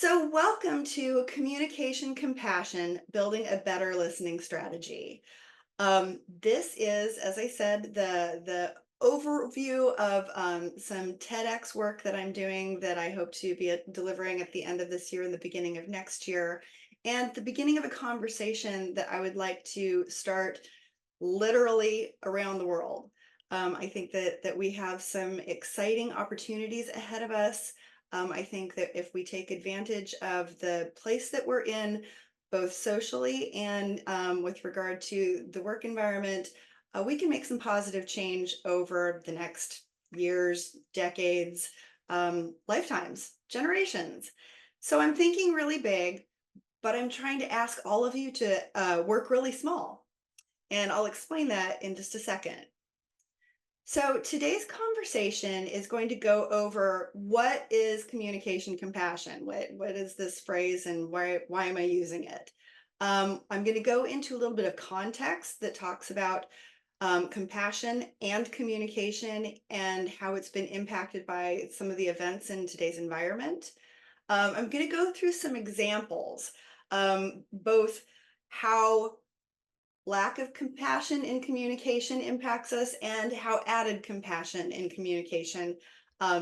So, welcome to Communication Compassion Building a Better Listening Strategy. This is, as I said, the overview of some TEDx work that I'm doing that I hope to be delivering at the end of this year and the beginning of next year, and the beginning of a conversation that I would like to start literally around the world. I think that we have some exciting opportunities ahead of us. I think that if we take advantage of the place that we're in, both socially and with regard to the work environment, we can make some positive change over the next years, decades, lifetimes, generations. So I'm thinking really big, but I'm trying to ask all of you to work really small. And I'll explain that in just a second. So today's conversation is going to go over what is communication compassion? What is this phrase and why am I using it? I'm going to go into a little bit of context that talks about compassion and communication and how it's been impacted by some of the events in today's environment. I'm going to go through some examples, both how lack of compassion in communication impacts us and how added compassion in communication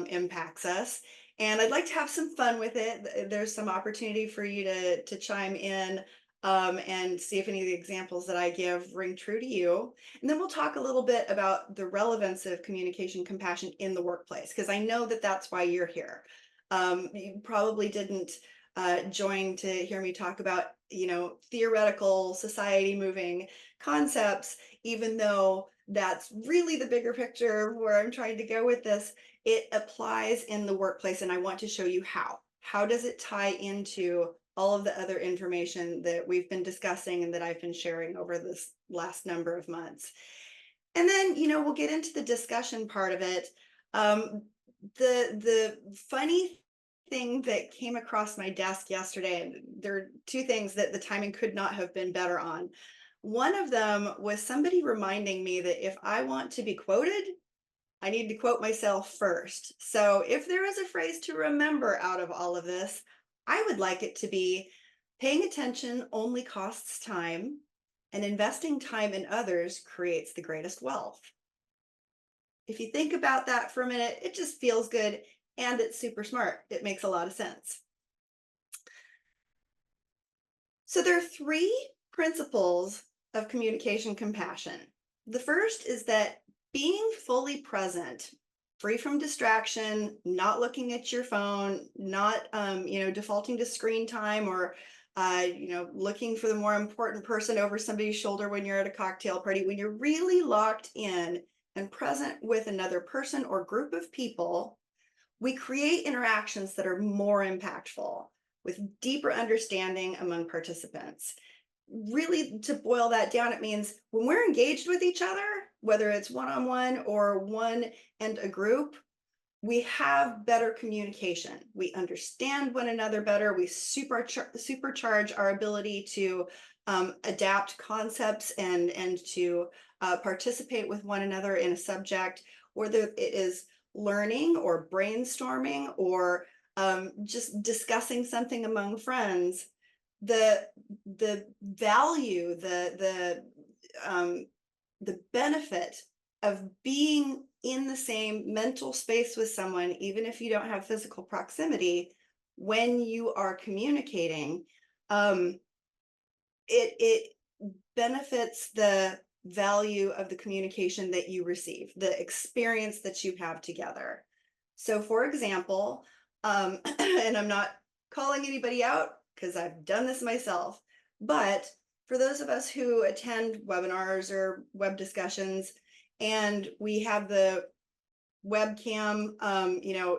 impacts us. And I'd like to have some fun with it. There's some opportunity for you to chime in and see if any of the examples that I give ring true to you. And then we'll talk a little bit about the relevance of communication compassion in the workplace, because I know that that's why you're here. You probably didn't join to hear me talk about, theoretical society moving concepts, even though that's really the bigger picture where I'm trying to go with this. It applies in the workplace, and I want to show you how. How does it tie into all of the other information that we've been discussing and that I've been sharing over this last number of months? And then, we'll get into the discussion part of it. The funny thing that came across my desk yesterday, and there are two things that the timing could not have been better on. One of them was somebody reminding me that if I want to be quoted, I need to quote myself first. So if there is a phrase to remember out of all of this, I would like it to be paying attention only costs time, and investing time in others creates the greatest wealth. If you think about that for a minute, it just feels good and it's super smart. It makes a lot of sense. So there are three principles of communication compassion. The first is that being fully present, free from distraction, not looking at your phone, not defaulting to screen time or looking for the more important person over somebody's shoulder when you're at a cocktail party. When you're really locked in and present with another person or group of people, we create interactions that are more impactful with deeper understanding among participants. Really, to boil that down, it means when we're engaged with each other, whether it's one on one or one and a group, we have better communication. We understand one another better. We supercharge our ability to adapt concepts and to participate with one another in a subject, whether it is learning or brainstorming or just discussing something among friends. The value, the benefit of being in the same mental space with someone, even if you don't have physical proximity, when you are communicating, um, it benefits the value of the communication that you receive, the experience that you have together. So, for example, and I'm not calling anybody out because I've done this myself, but for those of us who attend webinars or web discussions and we have the webcam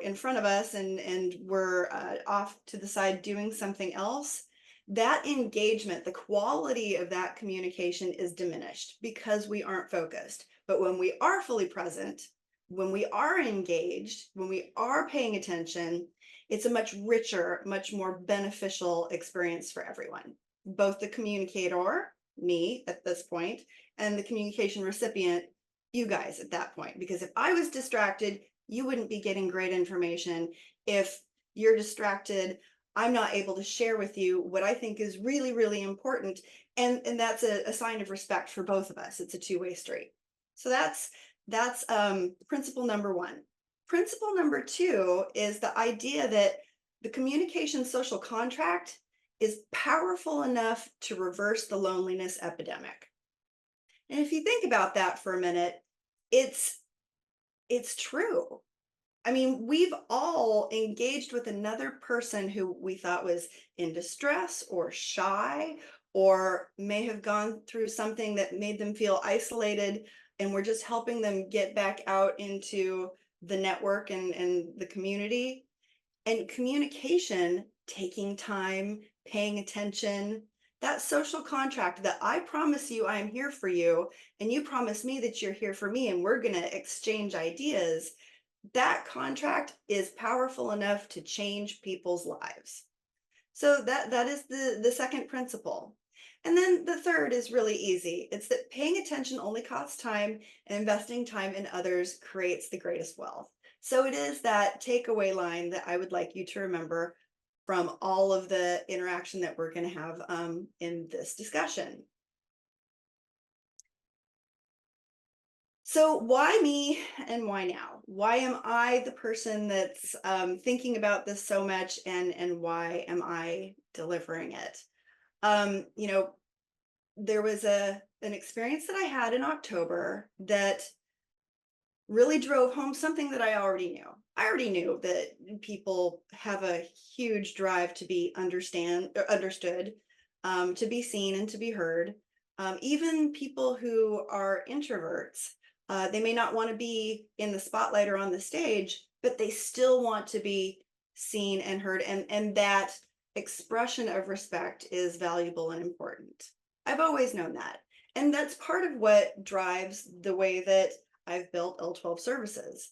in front of us and we're off to the side doing something else, that engagement, the quality of that communication is diminished because we aren't focused. But when we are fully present, when we are engaged, when we are paying attention, it's a much richer, much more beneficial experience for everyone, both the communicator, me at this point, and the communication recipient, you guys at that point. Because if I was distracted, you wouldn't be getting great information. If you're distracted, I'm not able to share with you what I think is really, really important. And that's a sign of respect for both of us. It's a two-way street. So that's principle number one. Principle number two is the idea that the communication social contract is powerful enough to reverse the loneliness epidemic. And if you think about that for a minute, it's it's true. I mean, we've all engaged with another person who we thought was in distress or shy, or may have gone through something that made them feel isolated, and we're just helping them get back out into the network and the community. And communication, taking time, paying attention, that social contract that I promise you I'm here for you, and you promise me that you're here for me, and we're going to exchange ideas, that contract is powerful enough to change people's lives. So that is the second principle. And then the third is really easy. It's that paying attention only costs time, and investing time in others creates the greatest wealth. So it is that takeaway line that I would like you to remember from all of the interaction that we're going to have in this discussion. So why me and why now? Why am I the person that's thinking about this so much, and why am I delivering it? You know, there was an experience that I had in October that really drove home something that I already knew. I already knew that people have a huge drive to be understood, to be seen and to be heard. Even people who are introverts, they may not want to be in the spotlight or on the stage, but they still want to be seen and heard. And that expression of respect is valuable and important. I've always known that. And that's part of what drives the way that I've built L12 services.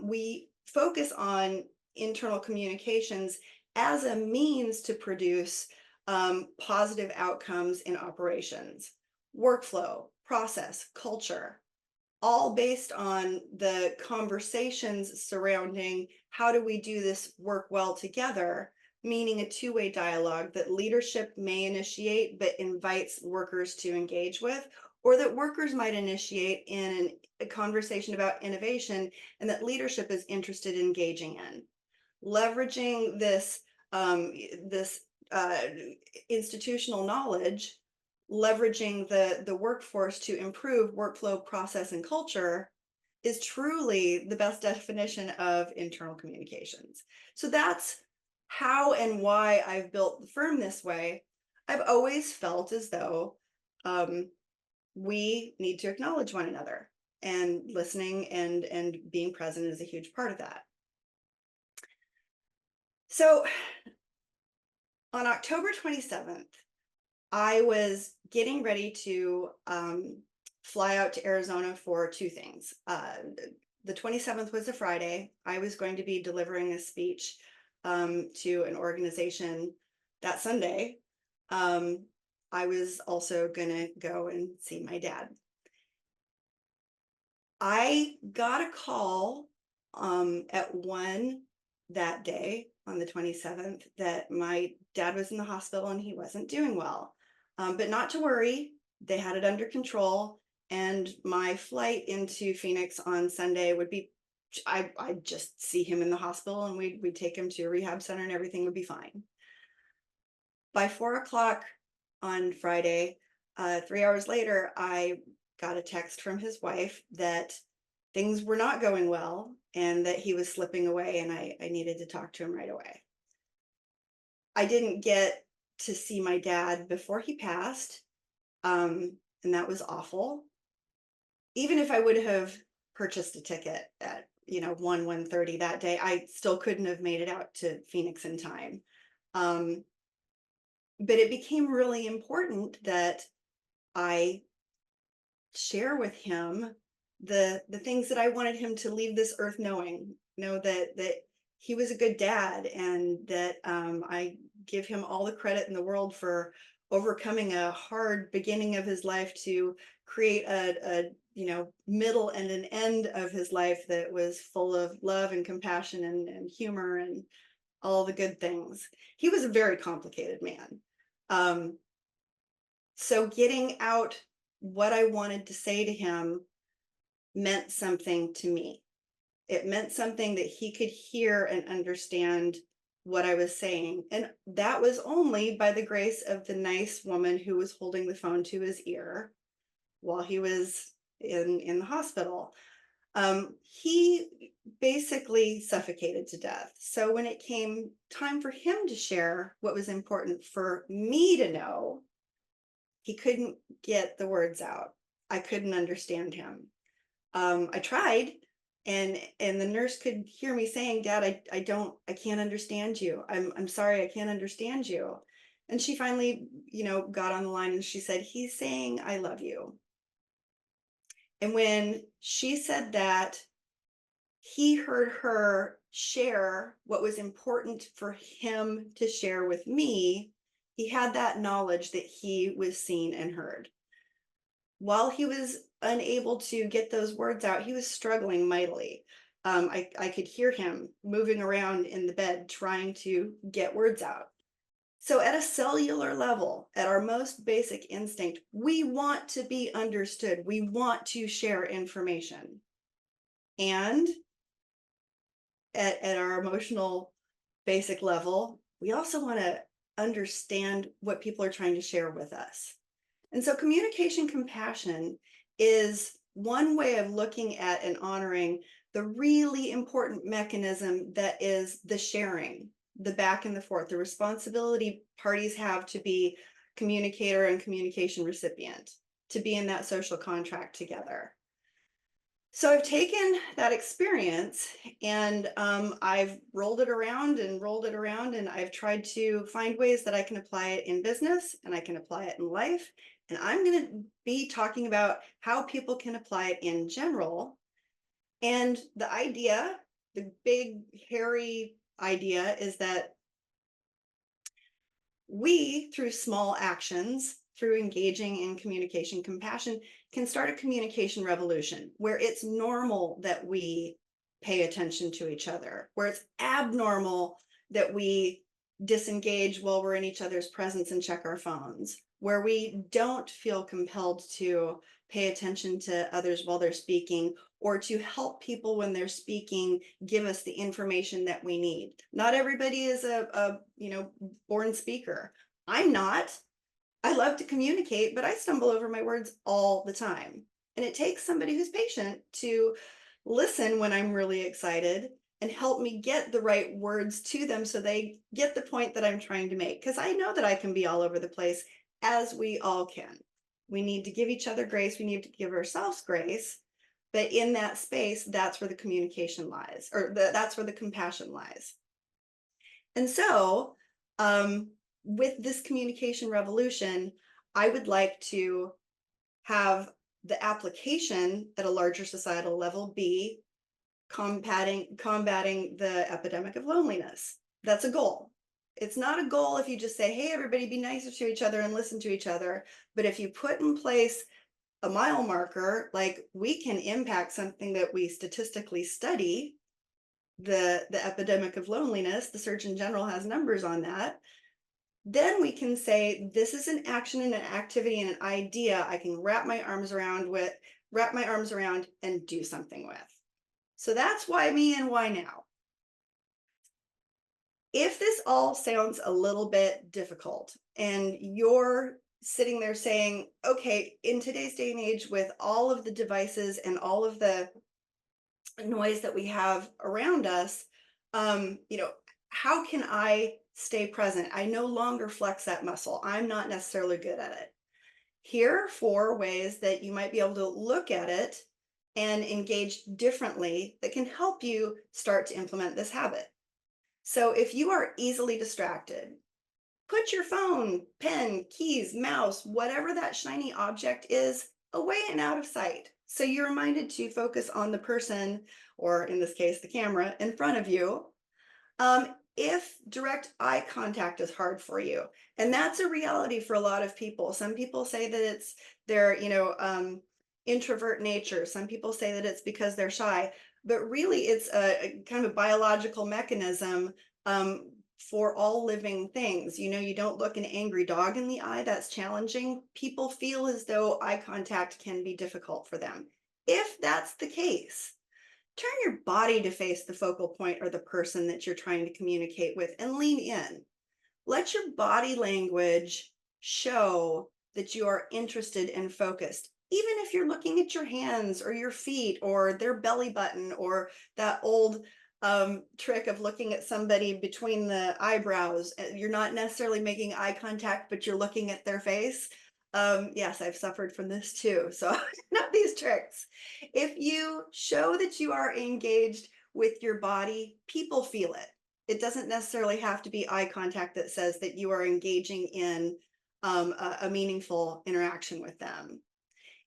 We focus on internal communications as a means to produce positive outcomes in operations, workflow, process, culture, all based on the conversations surrounding how do we do this work well together, meaning a two-way dialogue that leadership may initiate but invites workers to engage with, or that workers might initiate in a conversation about innovation and that leadership is interested in engaging in. Leveraging this institutional knowledge, leveraging the workforce to improve workflow, process, and culture is truly the best definition of internal communications. So that's how and why I've built the firm this way. I've always felt as though we need to acknowledge one another, and listening and being present is a huge part of that. So on October 27th, I was getting ready to fly out to Arizona for two things. The 27th was a Friday. I was going to be delivering a speech to an organization that Sunday. I was also going to go and see my dad. I got a call at 1 that day on the 27th that my dad was in the hospital and he wasn't doing well. But not to worry, they had it under control, and my flight into Phoenix on Sunday would be, I'd just see him in the hospital, and we'd take him to a rehab center and everything would be fine. By 4 o'clock on Friday, 3 hours later, I got a text from his wife that things were not going well and that he was slipping away, and I needed to talk to him right away. I didn't get to see my dad before he passed, and that was awful. Even if I would have purchased a ticket at 1:30 that day, I still couldn't have made it out to Phoenix in time. But it became really important that I share with him the things that I wanted him to leave this earth knowing. Know that he was a good dad, and that I give him all the credit in the world for overcoming a hard beginning of his life to create a middle and an end of his life that was full of love and compassion and humor and all the good things. He was a very complicated man. Um, so getting out what I wanted to say to him meant something to me. It meant something that he could hear and understand what I was saying. And that was only by the grace of the nice woman who was holding the phone to his ear while he was in the hospital. He basically suffocated to death. So when it came time for him to share what was important for me to know, he couldn't get the words out. I couldn't understand him. I tried, and the nurse could hear me saying, "Dad, I can't understand you. I'm sorry, I can't understand you." And she finally, got on the line and she said, "He's saying I love you." And when she said that, he heard her share what was important for him to share with me. He had that knowledge that he was seen and heard. While he was unable to get those words out, he was struggling mightily. I could hear him moving around in the bed trying to get words out. So, at a cellular level, at our most basic instinct, we want to be understood. We want to share information. And at our emotional basic level, we also want to understand what people are trying to share with us. And so communication compassion is one way of looking at and honoring the really important mechanism that is the sharing, the back and the forth, the responsibility parties have to be communicator and communication recipient, to be in that social contract together. So I've taken that experience and I've rolled it around and rolled it around, and I've tried to find ways that I can apply it in business and I can apply it in life. And I'm going to be talking about how people can apply it in general. And the idea, the big, hairy idea, is that we, through small actions, through engaging in communication compassion, can start a communication revolution where it's normal that we pay attention to each other, where it's abnormal that we disengage while we're in each other's presence and check our phones, where we don't feel compelled to pay attention to others while they're speaking, or to help people when they're speaking give us the information that we need. Not everybody is a born speaker. I'm not. I love to communicate, but I stumble over my words all the time. And it takes somebody who's patient to listen when I'm really excited and help me get the right words to them so they get the point that I'm trying to make. Because I know that I can be all over the place, as we all can. We need to give each other grace. We need to give ourselves grace. But in that space, that's where the communication lies, or that's where the compassion lies. And so, with this communication revolution, I would like to have the application at a larger societal level be combating the epidemic of loneliness. That's a goal. It's not a goal if you just say, "Hey, everybody, be nicer to each other and listen to each other." But if you put in place a mile marker, like we can impact something that we statistically study, the epidemic of loneliness, the Surgeon General has numbers on that, then we can say this is an action and an activity and an idea I can wrap my arms around and do something with. So that's why me and why now. If this all sounds a little bit difficult and you're sitting there saying, okay, in today's day and age, with all of the devices and all of the noise that we have around us, how can I stay present? I no longer flex that muscle. I'm not necessarily good at it. Here are 4 ways that you might be able to look at it and engage differently that can help you start to implement this habit. So if you are easily distracted, put your phone, pen, keys, mouse, whatever that shiny object is, away and out of sight. So you're reminded to focus on the person, or in this case, the camera in front of you. If direct eye contact is hard for you, and that's a reality for a lot of people. Some people say that it's their, introvert nature. Some people say that it's because they're shy, but really it's a kind of a biological mechanism for all living things. You know, you don't look an angry dog in the eye. That's challenging. People feel as though eye contact can be difficult for them. If that's the case, turn your body to face the focal point or the person that you're trying to communicate with and lean in. Let your body language show that you are interested and focused. Even if you're looking at your hands or your feet or their belly button or that old trick of looking at somebody between the eyebrows, you're not necessarily making eye contact, but you're looking at their face. Yes, I've suffered from this too. So I know these tricks. If you show that you are engaged with your body, people feel it. It doesn't necessarily have to be eye contact that says that you are engaging in a meaningful interaction with them.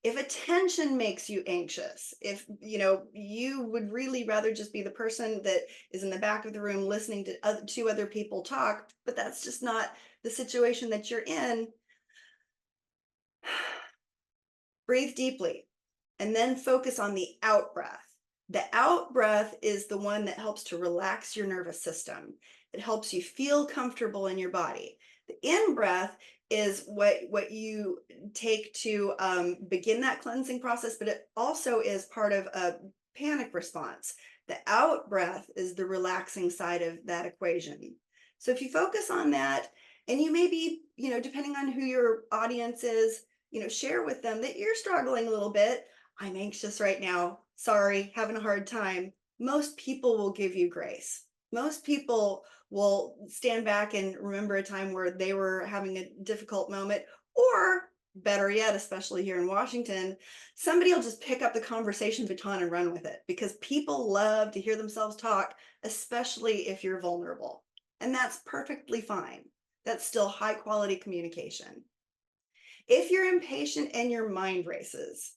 If attention makes you anxious, if you know you would really rather just be the person that is in the back of the room listening to two other people talk, but that's just not the situation that you're in, breathe deeply and then focus on the out breath. The out breath is the one that helps to relax your nervous system. It helps you feel comfortable in your body. The in breath is what you take to begin that cleansing process, but it also is part of a panic response. The out breath is the relaxing side of that equation. So if you focus on that, and you maybe, you know, depending on who your audience is, you know, share with them that you're struggling a little bit. I'm anxious right now. Sorry, having a hard time. Most people will give you grace. Most people will stand back and remember a time where they were having a difficult moment, or better yet, especially here in Washington, somebody will just pick up the conversation baton and run with it because people love to hear themselves talk, especially if you're vulnerable. And that's perfectly fine. That's still high quality communication. If you're impatient and your mind races,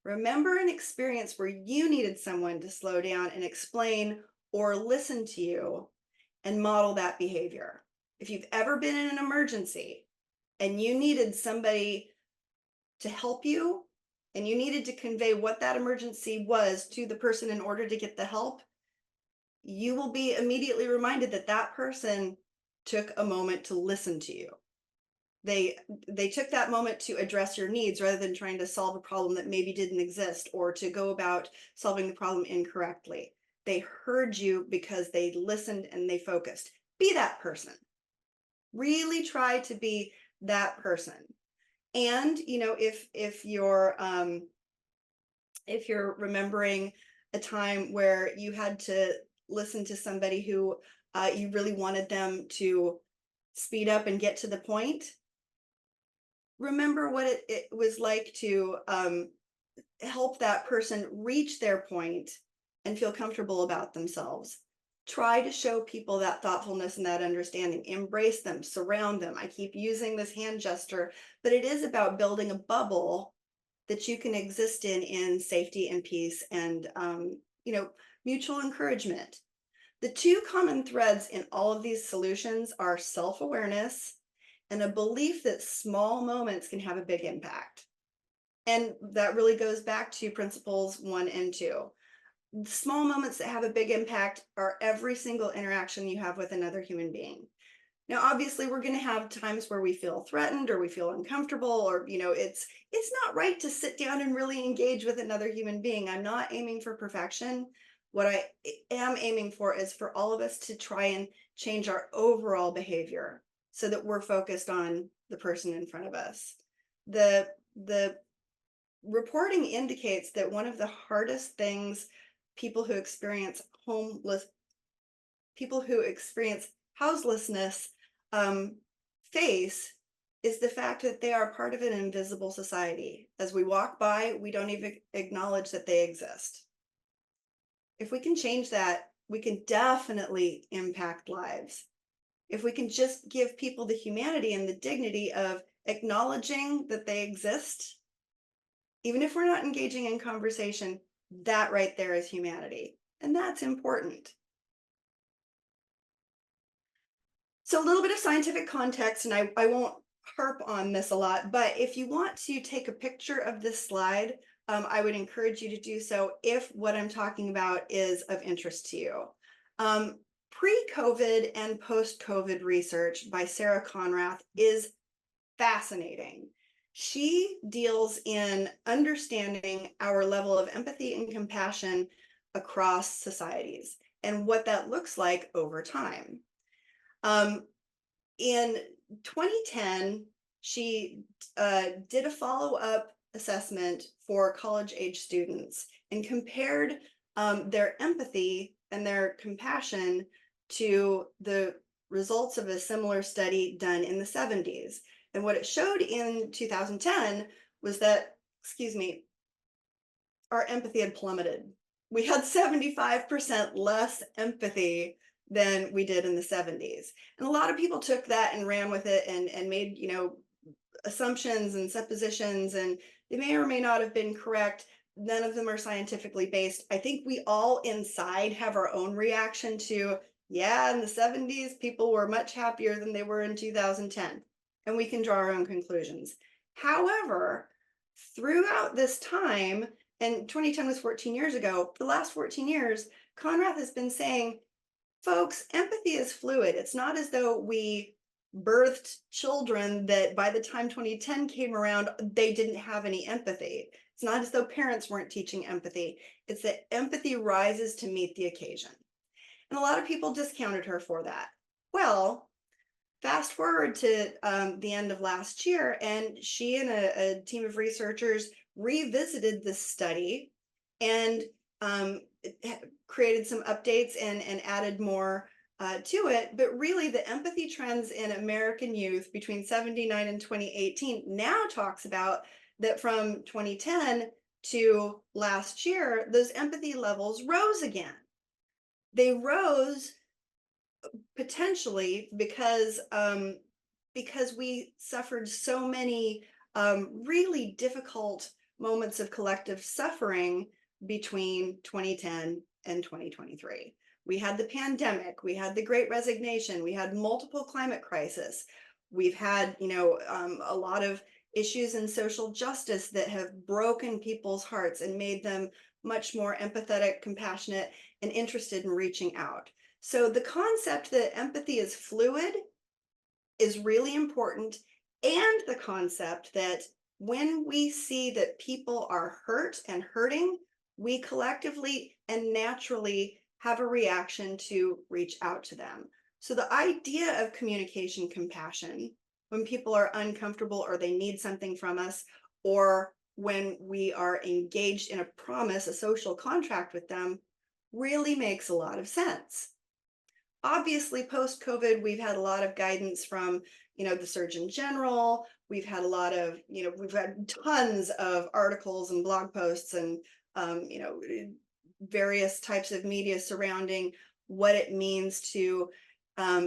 remember an experience where you needed someone to slow down and explain or listen to you and model that behavior. If you've ever been in an emergency and you needed somebody to help you and you needed to convey what that emergency was to the person in order to get the help, you will be immediately reminded that that person took a moment to listen to you. They took that moment to address your needs rather than trying to solve a problem that maybe didn't exist or to go about solving the problem incorrectly. They heard you because they listened and they focused. Be that person. Really try to be that person. And you know, if you're remembering a time where you had to listen to somebody who you really wanted them to speed up and get to the point, remember what it was like to help that person reach their point and feel comfortable about themselves. Try to show people that thoughtfulness and that understanding. Embrace them, surround them. I keep using this hand gesture, but it is about building a bubble that you can exist in safety and peace and you know, mutual encouragement. The two common threads in all of these solutions are self-awareness and a belief that small moments can have a big impact. And that really goes back to principles 1 and 2. Small moments that have a big impact are every single interaction you have with another human being. Now, obviously, we're going to have times where we feel threatened or we feel uncomfortable, or you know, it's not right to sit down and really engage with another human being. I'm not aiming for perfection. What I am aiming for is for all of us to try and change our overall behavior so that we're focused on the person in front of us. The reporting indicates that one of the hardest things people who experience homeless people who experience houselessness um, face is the fact that they are part of an invisible society. As we walk by, we don't even acknowledge that they exist. If we can change that, we can definitely impact lives. If we can just give people the humanity and the dignity of acknowledging that they exist, even if we're not engaging in conversation, that right there is humanity. And that's important. So a little bit of scientific context, and I won't harp on this a lot, but if you want to take a picture of this slide, I would encourage you to do so if what I'm talking about is of interest to you. pre-COVID and post-COVID research by Sarah Conrath is fascinating. She deals in understanding our level of empathy and compassion across societies and what that looks like over time. In 2010, she did a follow-up assessment for college-age students and compared their empathy and their compassion to the results of a similar study done in the 70s. And what it showed in 2010 was that, excuse me, our empathy had plummeted. We had 75% less empathy than we did in the 70s. And a lot of people took that and ran with it and made, assumptions and suppositions, and they may or may not have been correct. None of them are scientifically based. I think we all inside have our own reaction to, yeah, in the 70s, people were much happier than they were in 2010. And we can draw our own conclusions. However, throughout this time, and 2010 was 14 years ago, the last 14 years, Conrath has been saying, folks, empathy is fluid. It's not as though we birthed children that by the time 2010 came around, they didn't have any empathy. It's not as though parents weren't teaching empathy. It's that empathy rises to meet the occasion. And a lot of people discounted her for that. Well, fast forward to the end of last year, and she and a team of researchers revisited this study and created some updates and added more to it. But really, the empathy trends in American youth between 79 and 2018 now talks about that from 2010 to last year, those empathy levels rose again. They rose potentially because we suffered so many really difficult moments of collective suffering between 2010 and 2023. We had the pandemic, we had the Great Resignation, we had multiple climate crises, we've had a lot of issues in social justice that have broken people's hearts and made them much more empathetic, compassionate, and interested in reaching out. So the concept that empathy is fluid is really important, and the concept that when we see that people are hurt and hurting, we collectively and naturally have a reaction to reach out to them. So the idea of communication compassion, when people are uncomfortable or they need something from us, or when we are engaged in a promise, a social contract with them, really makes a lot of sense. Obviously, post-COVID, we've had a lot of guidance from, the Surgeon General. We've had a lot of, we've had tons of articles and blog posts and, various types of media surrounding what it means to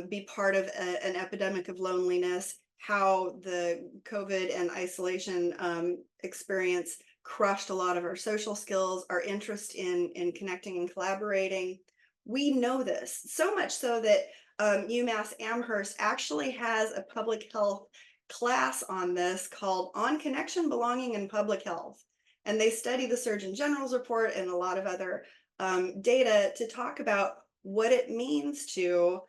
be part of an epidemic of loneliness, how the COVID and isolation experience crushed a lot of our social skills, our interest in connecting and collaborating. We know this, so much so that UMass Amherst actually has a public health class on this called On Connection, Belonging, and Public Health. And they study the Surgeon General's report and a lot of other data to talk about what it means to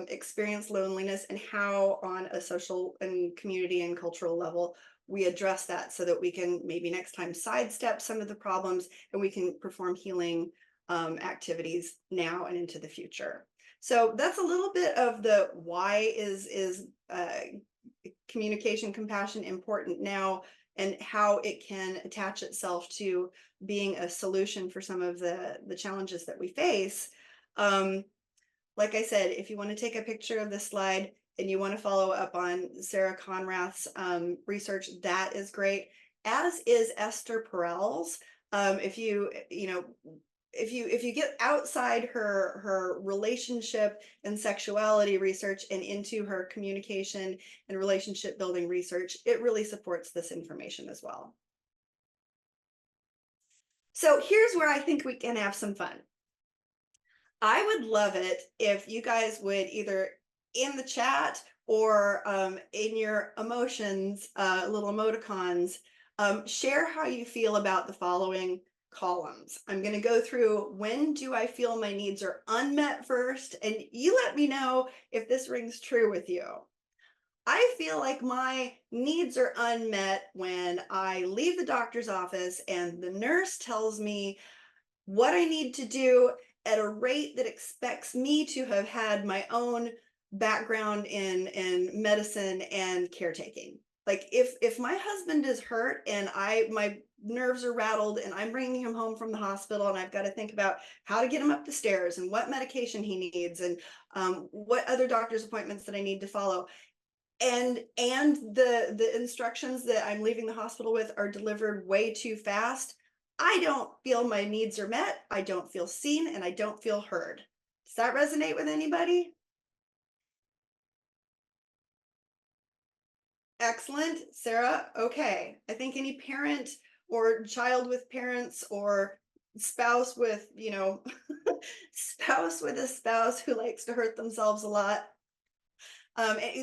experience loneliness and how on a social and community and cultural level we address that so that we can maybe next time sidestep some of the problems and we can perform healing activities now and into the future. So that's a little bit of the why is communication compassion important now, and how it can attach itself to being a solution for some of the challenges that we face. Like I said, if you want to take a picture of this slide and you want to follow up on Sarah Conrath's research, that is great, as is Esther Perel's. If you get outside her relationship and sexuality research and into her communication and relationship building research, it really supports this information as well. So here's where I think we can have some fun. I would love it if you guys would either in the chat or in your emotions, little emoticons, share how you feel about the following columns. I'm going to go through when do I feel my needs are unmet first, and you let me know if this rings true with you. I feel like my needs are unmet when I leave the doctor's office and the nurse tells me what I need to do at a rate that expects me to have had my own background in medicine and caretaking. Like if my husband is hurt and my nerves are rattled and I'm bringing him home from the hospital and I've got to think about how to get him up the stairs and what medication he needs and what other doctor's appointments that I need to follow, and the instructions that I'm leaving the hospital with are delivered way too fast, I don't feel my needs are met, I don't feel seen, and I don't feel heard. Does that resonate with anybody? Excellent, Sarah. Okay. I think any parent or child with parents or spouse with, spouse with a spouse who likes to hurt themselves a lot,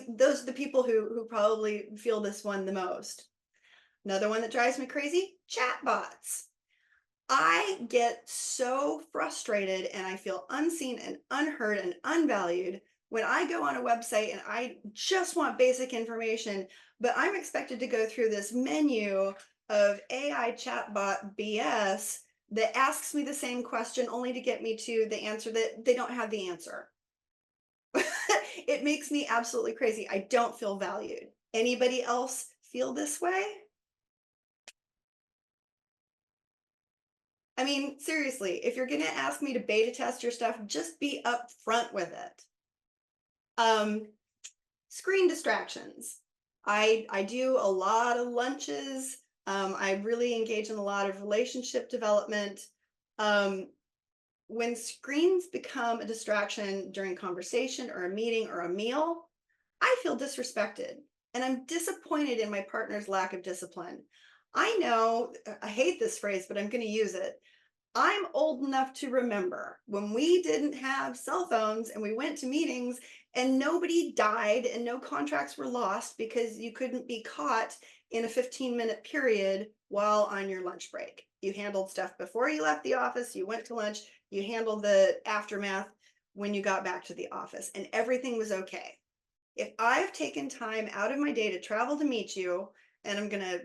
those are the people who probably feel this one the most. Another one that drives me crazy, chatbots. I get so frustrated and I feel unseen and unheard and unvalued when I go on a website and I just want basic information, but I'm expected to go through this menu of AI chatbot BS that asks me the same question only to get me to the answer that they don't have the answer. It makes me absolutely crazy. I don't feel valued. Anybody else feel this way? I mean, seriously, if you're gonna ask me to beta test your stuff, just be upfront with it. Um, Screen distractions. I do a lot of lunches. I really engage in a lot of relationship development. Um, when screens become a distraction during conversation or a meeting or a meal, I feel disrespected and I'm disappointed in my partner's lack of discipline. I know I hate this phrase, but I'm going to use it. I'm old enough to remember when we didn't have cell phones and we went to meetings and nobody died and no contracts were lost because you couldn't be caught in a 15-minute period while on your lunch break. You handled stuff before you left the office, you went to lunch, you handled the aftermath when you got back to the office, and everything was okay. If I've taken time out of my day to travel to meet you and I'm going to,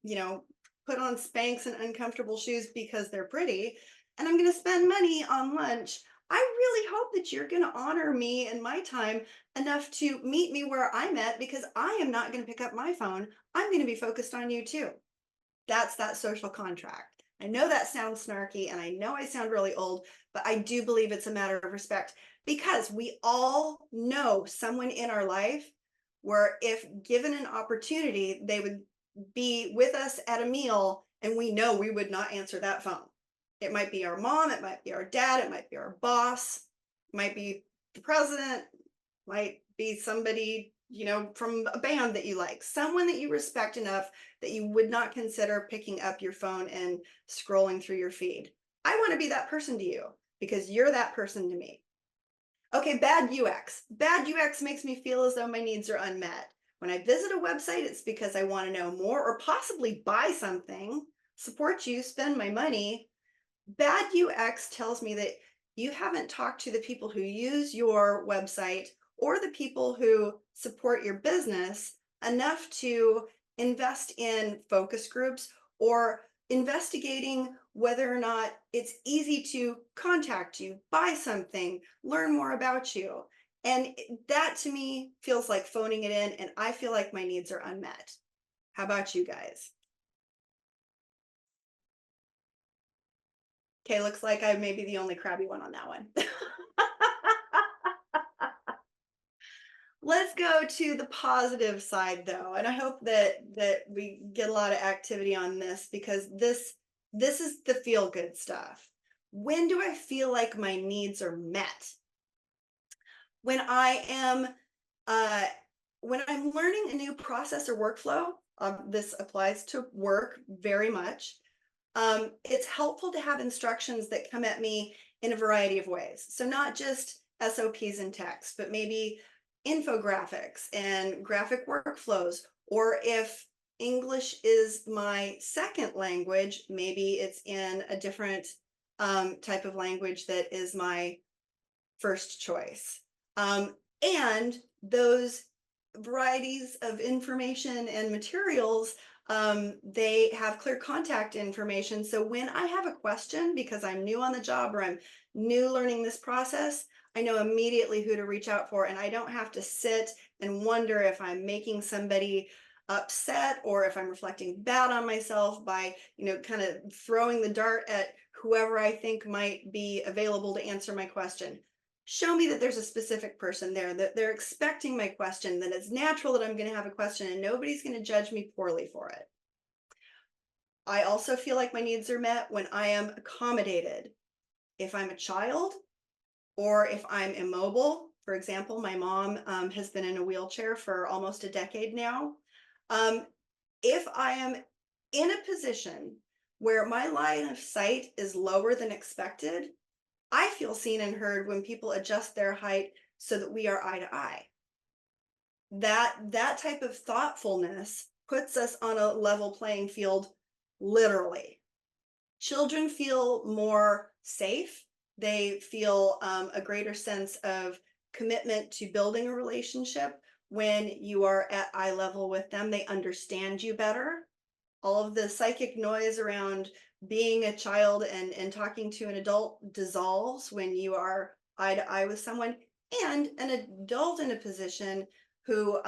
you know, put on Spanx and uncomfortable shoes because they're pretty, and I'm going to spend money on lunch, I really hope that you're going to honor me and my time enough to meet me where I'm at because I am not going to pick up my phone. I'm going to be focused on you too. That's that social contract. I know that sounds snarky and I know I sound really old, but I do believe it's a matter of respect because we all know someone in our life where if given an opportunity, they would be with us at a meal and we know we would not answer that phone. It might be our mom, it might be our dad, it might be our boss, it might be the president, might be somebody, from a band that you like, someone that you respect enough that you would not consider picking up your phone and scrolling through your feed. I want to be that person to you because you're that person to me. Okay, bad UX. Bad UX makes me feel as though my needs are unmet. When I visit a website, it's because I want to know more or possibly buy something, support you, spend my money. Bad UX tells me that you haven't talked to the people who use your website or the people who support your business enough to invest in focus groups or investigating whether or not it's easy to contact you, buy something, learn more about you. And that to me feels like phoning it in, and I feel like my needs are unmet. How about you guys? Okay, looks like I may be the only crabby one on that one. Let's go to the positive side though, and I hope that we get a lot of activity on this because this is the feel good stuff. When do I feel like my needs are met? When I am uh, when I'm learning a new process or workflow, this applies to work very much. It's helpful to have instructions that come at me in a variety of ways. So not just SOPs and text, but maybe infographics and graphic workflows. Or if English is my second language, maybe it's in a different type of language that is my first choice. And those varieties of information and materials, they have clear contact information. So when I have a question, because I'm new on the job or I'm new learning this process, I know immediately who to reach out for, and I don't have to sit and wonder if I'm making somebody upset or if I'm reflecting bad on myself by, kind of throwing the dart at whoever I think might be available to answer my question. Show me that there's a specific person there, that they're expecting my question, that it's natural that I'm going to have a question and nobody's going to judge me poorly for it. I also feel like my needs are met when I am accommodated. If I'm a child or if I'm immobile, for example, my mom has been in a wheelchair for almost a decade now. Um, if I am in a position where my line of sight is lower than expected, I feel seen and heard when people adjust their height so that we are eye to eye. That type of thoughtfulness puts us on a level playing field, literally. Children feel more safe. They feel a greater sense of commitment to building a relationship when you are at eye level with them. They understand you better. All of the psychic noise around being a child and talking to an adult dissolves when you are eye to eye with someone. And an adult in a position who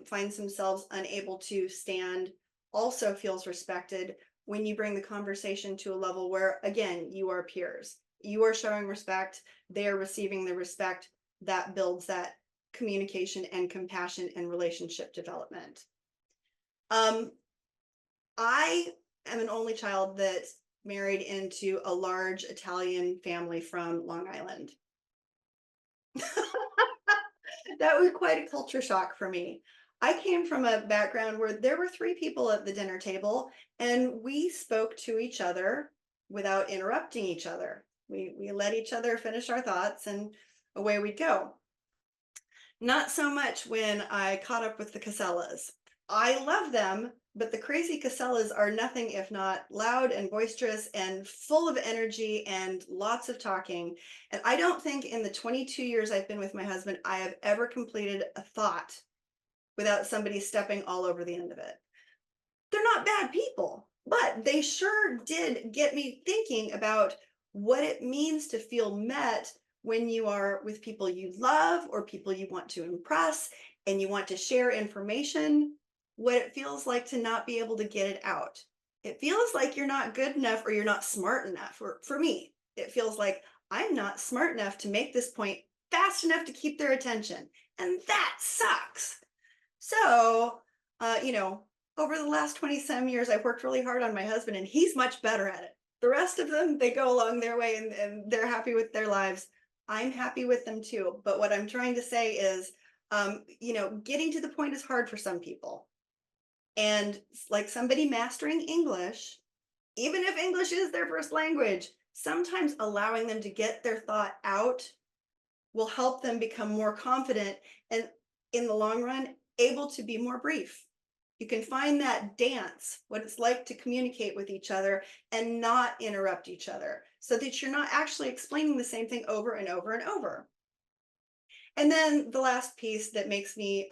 finds themselves unable to stand also feels respected when you bring the conversation to a level where, again, you are peers. You are showing respect, they are receiving the respect that builds that communication and compassion and relationship development. I am an only child that married into a large Italian family from Long Island. That was quite a culture shock for me. I came from a background where there were three people at the dinner table and we spoke to each other without interrupting each other. We let each other finish our thoughts and away we'd go. Not so much when I caught up with the Casellas. I love them, but the crazy Casellas are nothing if not loud and boisterous and full of energy and lots of talking. And I don't think in the 22 years I've been with my husband, I have ever completed a thought without somebody stepping all over the end of it. They're not bad people, but they sure did get me thinking about what it means to feel met when you are with people you love or people you want to impress and you want to share information, what it feels like to not be able to get it out. It feels like you're not good enough or you're not smart enough. Or for me, it feels like I'm not smart enough to make this point fast enough to keep their attention. And that sucks. So, you know, over the last 20 some years, I've worked really hard on my husband and he's much better at it. The rest of them, they go along their way and they're happy with their lives. I'm happy with them too. But what I'm trying to say is, getting to the point is hard for some people. And like somebody mastering English, even if English is their first language, sometimes allowing them to get their thought out will help them become more confident and in the long run able to be more brief. You can find that dance, what it's like to communicate with each other and not interrupt each other so that you're not actually explaining the same thing over and over and over. And then the last piece that makes me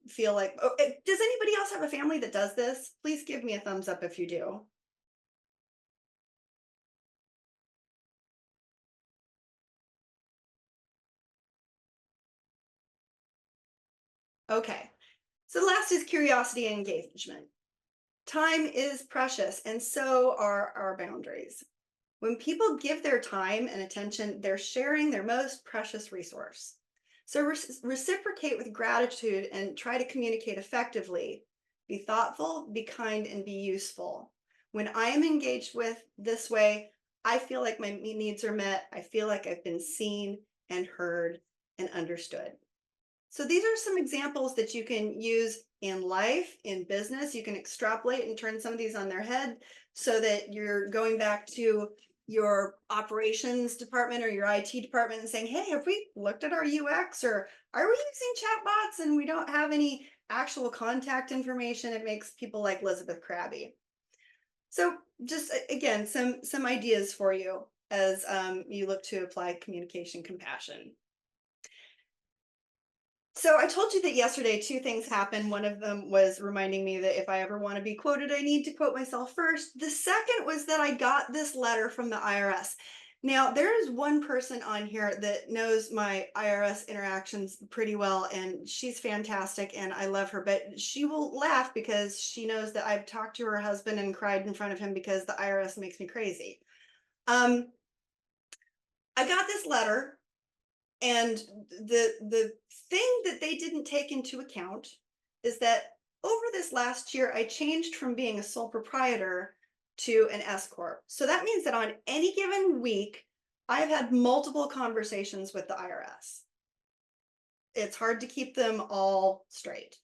feel like, oh, does anybody else have a family that does this? Please give me a thumbs up if you do. Okay. So the last is curiosity and engagement. Time is precious, and so are our boundaries. When people give their time and attention, they're sharing their most precious resource. So reciprocate with gratitude and try to communicate effectively. Be thoughtful, be kind, and be useful. When I am engaged with this way, I feel like my needs are met. I feel like I've been seen and heard and understood. So these are some examples that you can use in life, in business. You can extrapolate and turn some of these on their head so that you're going back to your operations department or your IT department and saying, hey, have we looked at our UX or are we using chatbots and we don't have any actual contact information. It makes people like Elizabeth crabby. So just again, some ideas for you as you look to apply communication compassion. So I told you that yesterday two things happened. One of them was reminding me that if I ever want to be quoted, I need to quote myself first. The second was that I got this letter from the IRS. Now, there is one person on here that knows my IRS interactions pretty well, and she's fantastic, and I love her. But she will laugh because she knows that I've talked to her husband and cried in front of him because the IRS makes me crazy. Um, I got this letter, and the thing that they didn't take into account is that over this last year, I changed from being a sole proprietor to an S corp. So that means that on any given week, I've had multiple conversations with the IRS. It's hard to keep them all straight.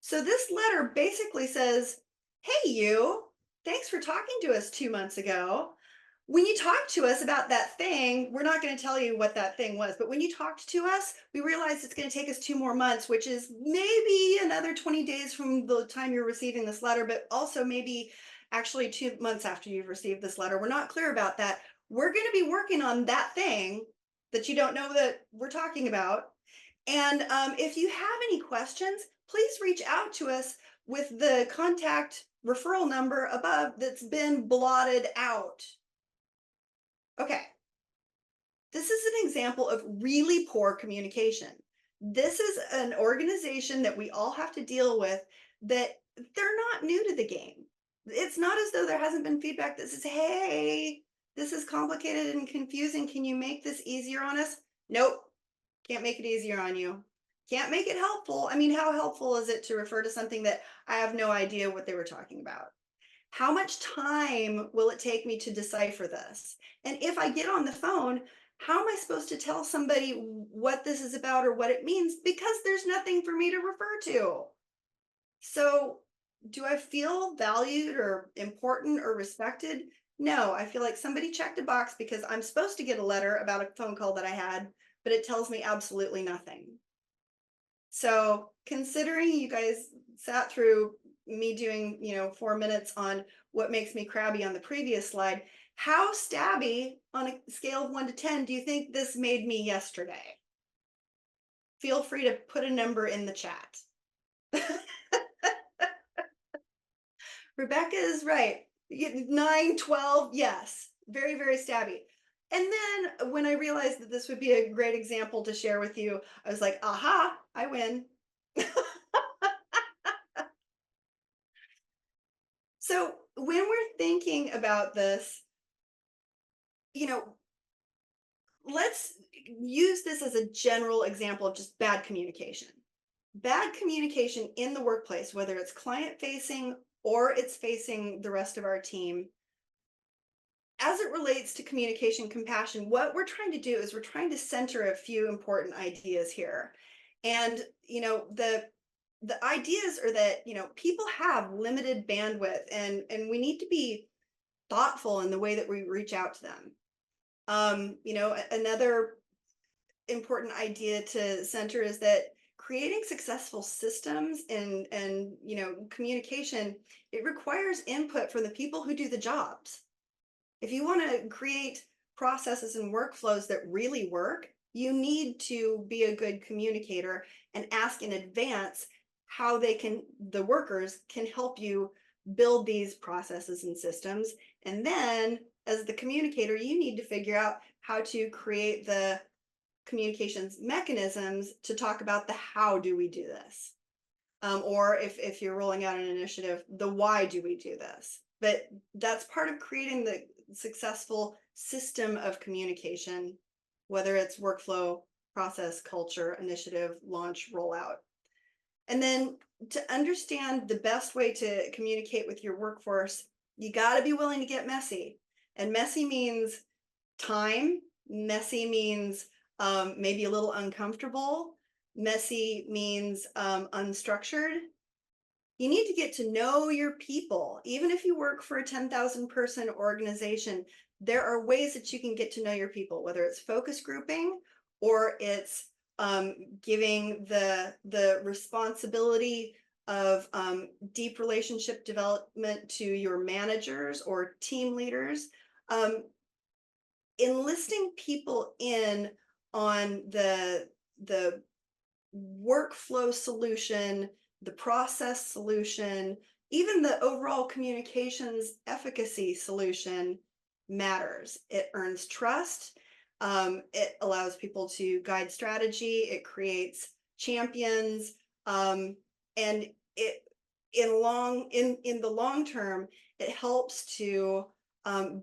So this letter basically says, "Hey, you, thanks for talking to us 2 months ago. When you talked to us about that thing, we're not going to tell you what that thing was, but when you talked to us, we realized it's going to take us 2 more months, which is maybe another 20 days from the time you're receiving this letter, but also maybe actually 2 months after you've received this letter. We're not clear about that. We're going to be working on that thing that you don't know that we're talking about. And if you have any questions, please reach out to us with the contact referral number above that's been blotted out." Okay, this is an example of really poor communication. This is an organization that we all have to deal with, that they're not new to the game. It's not as though there hasn't been feedback that says, "Hey, this is complicated and confusing. Can you make this easier on us?" Nope, can't make it easier on you. Can't make it helpful. I mean, how helpful is it to refer to something that I have no idea what they were talking about? How much time will it take me to decipher this? And if I get on the phone, how am I supposed to tell somebody what this is about or what it means? Because there's nothing for me to refer to. So, do I feel valued or important or respected? No, I feel like somebody checked a box because I'm supposed to get a letter about a phone call that I had, but it tells me absolutely nothing. So, considering you guys sat through me doing, 4 minutes on what makes me crabby on the previous slide, how stabby on a scale of 1 to 10 do you think this made me yesterday? Feel free to put a number in the chat. Rebecca is right. 9, 12, yes. Very, very stabby. And then when I realized that this would be a great example to share with you, I was like, aha, I win. So when we're thinking about this, you know, let's use this as a general example of just bad communication. Bad communication in the workplace, whether it's client facing or it's facing the rest of our team, as it relates to communication compassion, what we're trying to do is we're trying to center a few important ideas here. And, the ideas are that, people have limited bandwidth, and we need to be thoughtful in the way that we reach out to them. Another important idea to center is that creating successful systems and communication, it requires input from the people who do the jobs. If you want to create processes and workflows that really work, you need to be a good communicator and ask in advance how the workers can help you build these processes and systems. And then, as the communicator, you need to figure out how to create the communications mechanisms to talk about the how do we do this. Or if you're rolling out an initiative, the why do we do this? But that's part of creating the successful system of communication, whether it's workflow, process, culture, initiative, launch, rollout. And then to understand the best way to communicate with your workforce, you got to be willing to get messy. And messy means time, messy means maybe a little uncomfortable, messy means unstructured. You need to get to know your people. Even if you work for a 10,000 person organization, there are ways that you can get to know your people, whether it's focus grouping or it's giving the responsibility of deep relationship development to your managers or team leaders, um, enlisting people in on the workflow solution, the process solution, even the overall communications efficacy solution matters. It earns trust. It allows people to guide strategy. It creates champions, and it in the long term, it helps to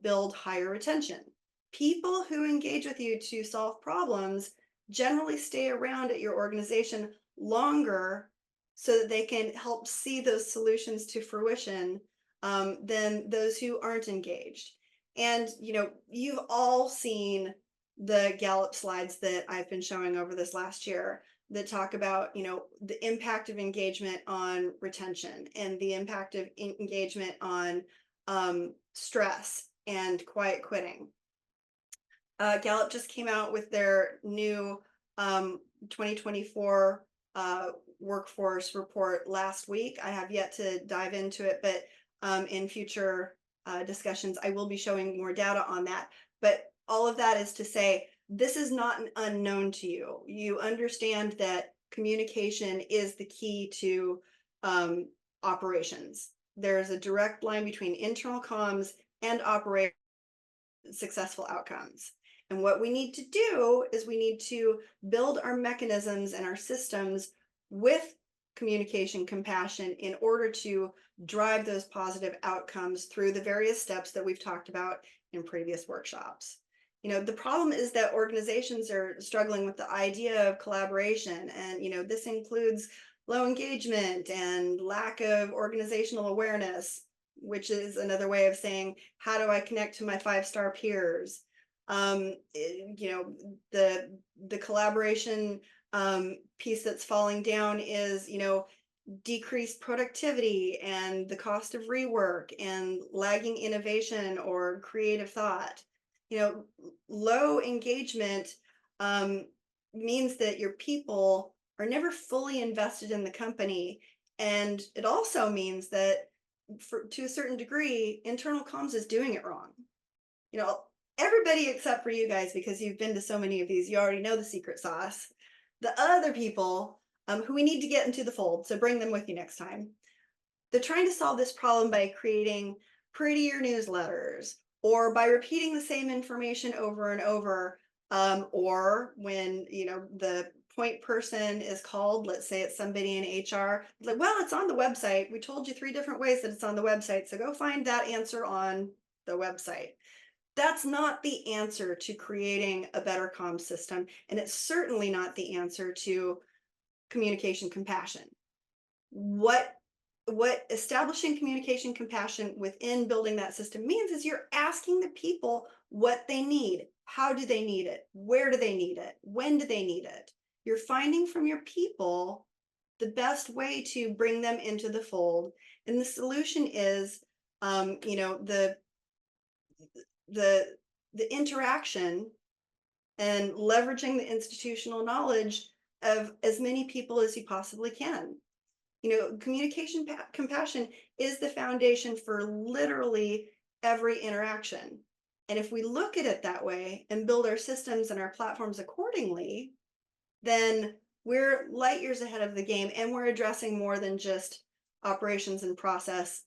build higher retention. People who engage with you to solve problems generally stay around at your organization longer so that they can help see those solutions to fruition, than those who aren't engaged. And you've all seen the Gallup slides that I've been showing over this last year that talk about the impact of engagement on retention and the impact of engagement on stress and quiet quitting. Gallup just came out with their new 2024 workforce report last week. I have yet to dive into it, but in future discussions, I will be showing more data on that. But all of that is to say, this is not an unknown to you. You understand that communication is the key to operations. There's a direct line between internal comms and operation successful outcomes. And what we need to do is we need to build our mechanisms and our systems with communication compassion in order to drive those positive outcomes through the various steps that we've talked about in previous workshops. The problem is that organizations are struggling with the idea of collaboration, and this includes low engagement and lack of organizational awareness, which is another way of saying, how do I connect to my 5-star peers? The collaboration piece that's falling down is decreased productivity and the cost of rework and lagging innovation or creative thought. Low engagement means that your people are never fully invested in the company, and it also means that to a certain degree, internal comms is doing it wrong. Everybody except for you guys, because you've been to so many of these, you already know the secret sauce. The other people who we need to get into the fold, so bring them with you next time. They're trying to solve this problem by creating prettier newsletters, or by repeating the same information over and over, or when the point person is called, let's say it's somebody in HR, like, well, it's on the website. We told you 3 different ways that it's on the website, so go find that answer on the website. That's not the answer to creating a better comm system, and it's certainly not the answer to communication compassion. What establishing communication compassion within building that system means is you're asking the people what they need. How do they need it? Where do they need it? When do they need it? You're finding from your people the best way to bring them into the fold. And the solution is, the interaction and leveraging the institutional knowledge of as many people as you possibly can. Communication compassion is the foundation for literally every interaction. And if we look at it that way and build our systems and our platforms accordingly, then we're light years ahead of the game, and we're addressing more than just operations and process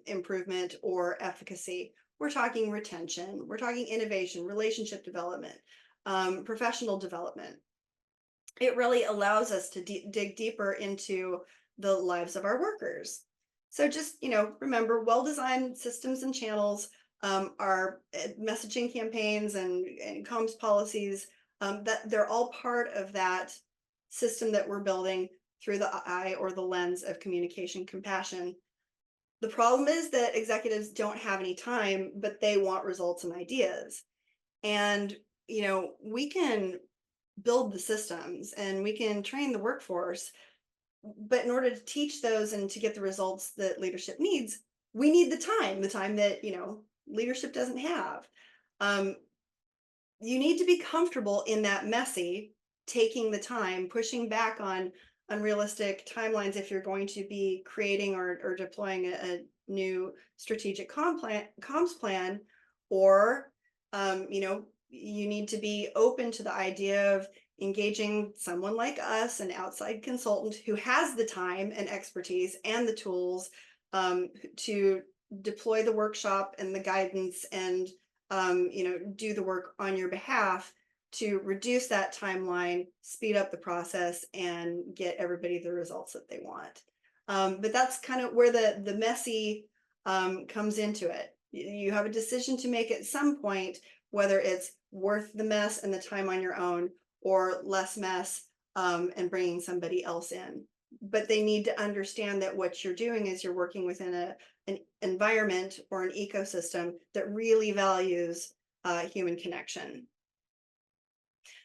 improvement or efficacy. We're talking retention, we're talking innovation, relationship development, professional development. It really allows us to dig deeper into the lives of our workers. So just, remember, well-designed systems and channels, our messaging campaigns and comms policies, that they're all part of that system that we're building through the eye or the lens of communication compassion. The problem is that executives don't have any time, but they want results and ideas. And, we can build the systems and we can train the workforce, but in order to teach those and to get the results that leadership needs, we need the time that, leadership doesn't have. You need to be comfortable in that messy taking the time, pushing back on unrealistic timelines if you're going to be creating or deploying a new strategic comms plan, or you need to be open to the idea of engaging someone like us, an outside consultant who has the time and expertise and the tools to deploy the workshop and the guidance and do the work on your behalf to reduce that timeline, speed up the process, and get everybody the results that they want. But that's kind of where the messy comes into it. You have a decision to make at some point, whether it's worth the mess and the time on your own, or less mess and bringing somebody else in. But they need to understand that what you're doing is you're working within an environment or an ecosystem that really values human connection.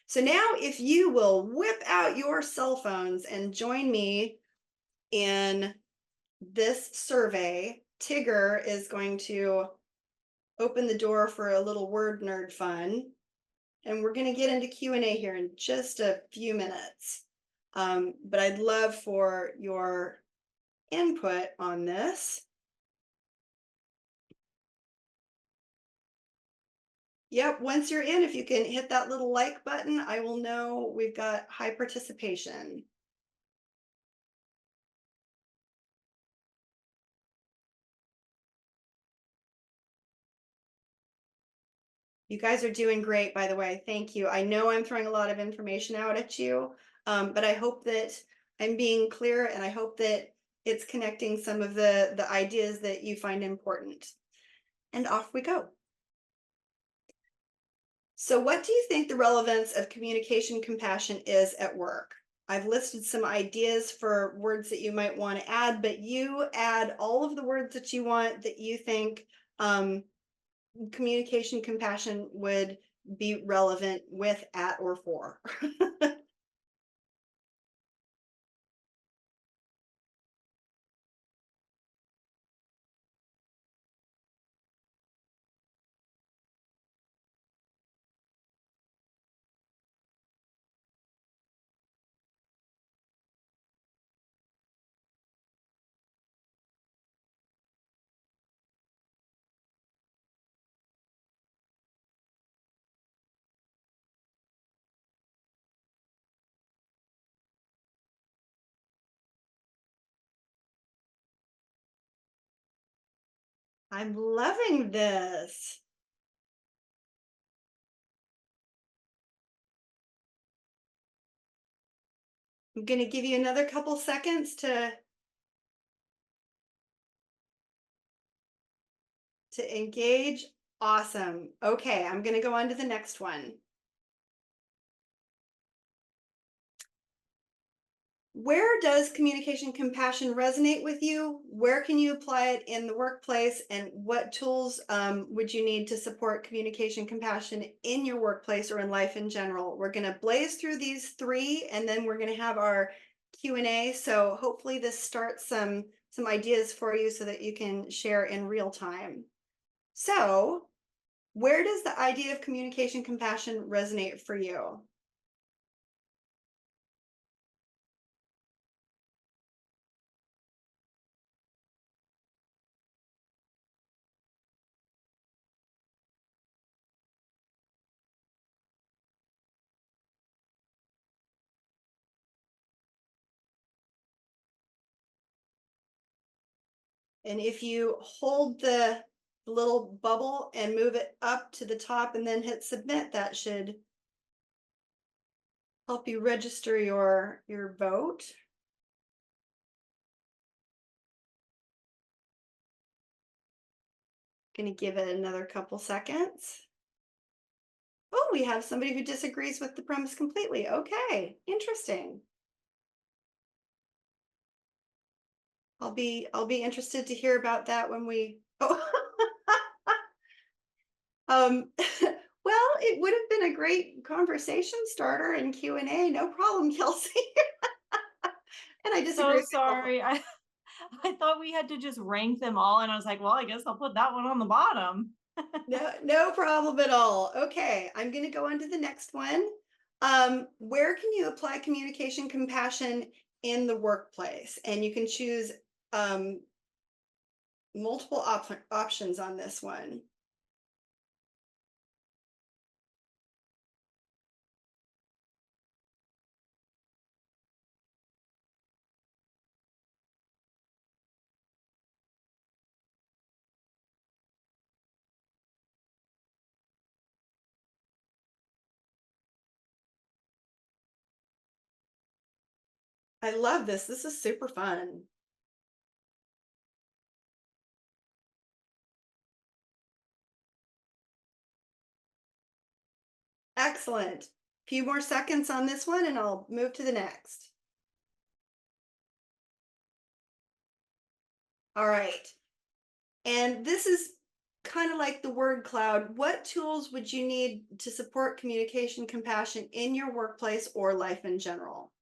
So now if you will whip out your cell phones and join me in this survey, Tigger is going to open the door for a little word nerd fun. And we're going to get into Q&A here in just a few minutes. But I'd love for your input on this. Yep, once you're in, if you can hit that little like button, I will know we've got high participation. You guys are doing great, by the way. Thank you. I know I'm throwing a lot of information out at you, but I hope that I'm being clear, and I hope that it's connecting some of the ideas that you find important. And off we go. So what do you think the relevance of communication compassion is at work? I've listed some ideas for words that you might want to add, but you add all of the words that you want that you think communication compassion would be relevant with, at, or for. I'm loving this. I'm going to give you another couple seconds to engage. Awesome. Okay, I'm going to go on to the next one. Where does communication compassion resonate with you? Where can you apply it in the workplace? And what tools would you need to support communication compassion in your workplace or in life in general? We're going to blaze through these three, and then we're going to have our Q&A. So hopefully this starts some ideas for you so that you can share in real time. So where does the idea of communication compassion resonate for you? And if you hold the little bubble and move it up to the top and then hit submit, that should help you register your vote. Going to give it another couple seconds. Oh, we have somebody who disagrees with the premise completely. Okay, interesting. I'll be interested to hear about that when we well, it would have been a great conversation starter and Q&A. No problem, Kelsey. And I disagree So with sorry. I thought we had to just rank them all, and I was like, well, I guess I'll put that one on the bottom. No problem at all. Okay, I'm going to go on to the next one. Where can you apply communication compassion in the workplace? And you can choose um, multiple options on this one. I love this. This is super fun. Excellent. Few more seconds on this one and I'll move to the next. All right. And this is kind of like the word cloud. What tools would you need to support communication compassion in your workplace or life in general?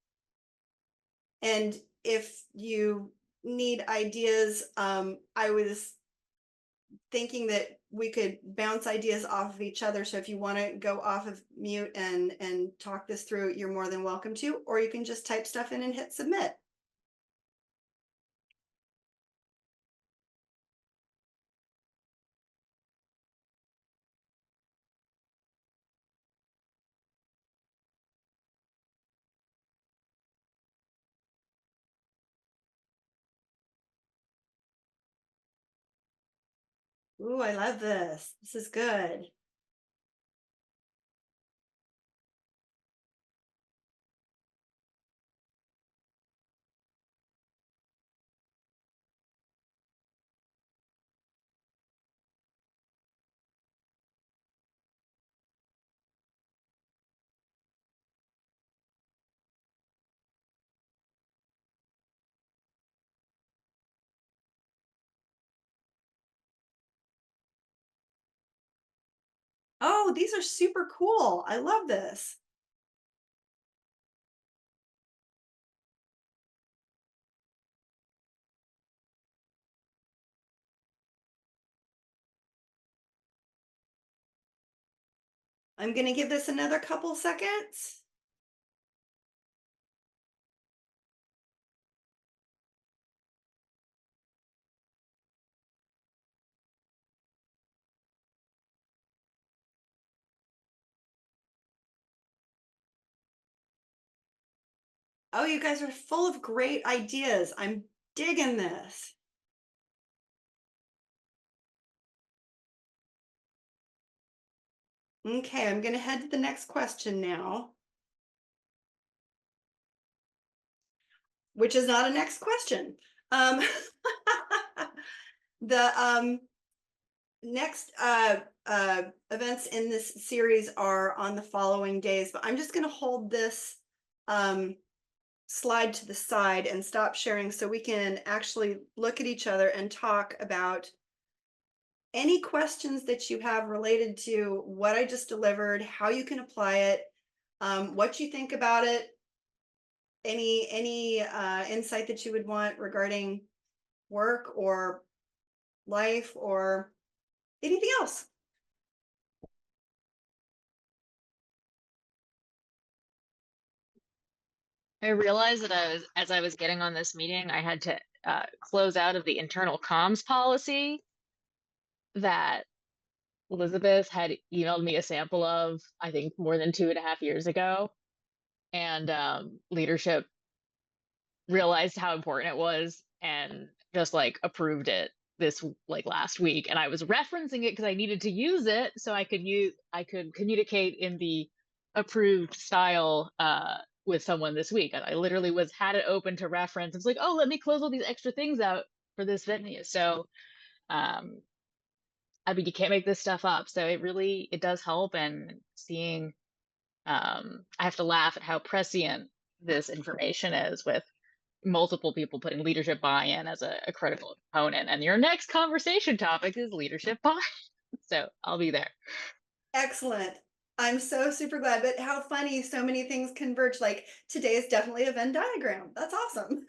And if you need ideas, I was thinking that we could bounce ideas off of each other. So if you want to go off of mute and talk this through, you're more than welcome to, or you can just type stuff in and hit submit. Ooh, I love this. This is good. Oh, these are super cool. I love this. I'm going to give this another couple seconds. Oh, you guys are full of great ideas. I'm digging this. Okay, I'm going to head to the next question now, which is not a next question. Um, the next events in this series are on the following days, but I'm just going to hold this um, slide to the side and stop sharing so we can actually look at each other and talk about any questions that you have related to what I just delivered, how you can apply it, what you think about it, any insight that you would want regarding work or life or anything else. I realized that as I was getting on this meeting, I had to close out of the internal comms policy that Elizabeth had emailed me a sample of, I think, more than 2.5 years ago. And leadership realized how important it was and just like approved it this like last week. And I was referencing it because I needed to use it so I could communicate in the approved style with someone this week. And I literally had it open to reference. It's like, oh, let me close all these extra things out for this venue. So um I mean, you can't make this stuff up. So it does help. And seeing I have to laugh at how prescient this information is with multiple people putting leadership buy-in as a critical component. And your next conversation topic is leadership buy-in. So I'll be there. Excellent. I'm so super glad, but how funny so many things converge. Like today is definitely a Venn diagram. That's awesome.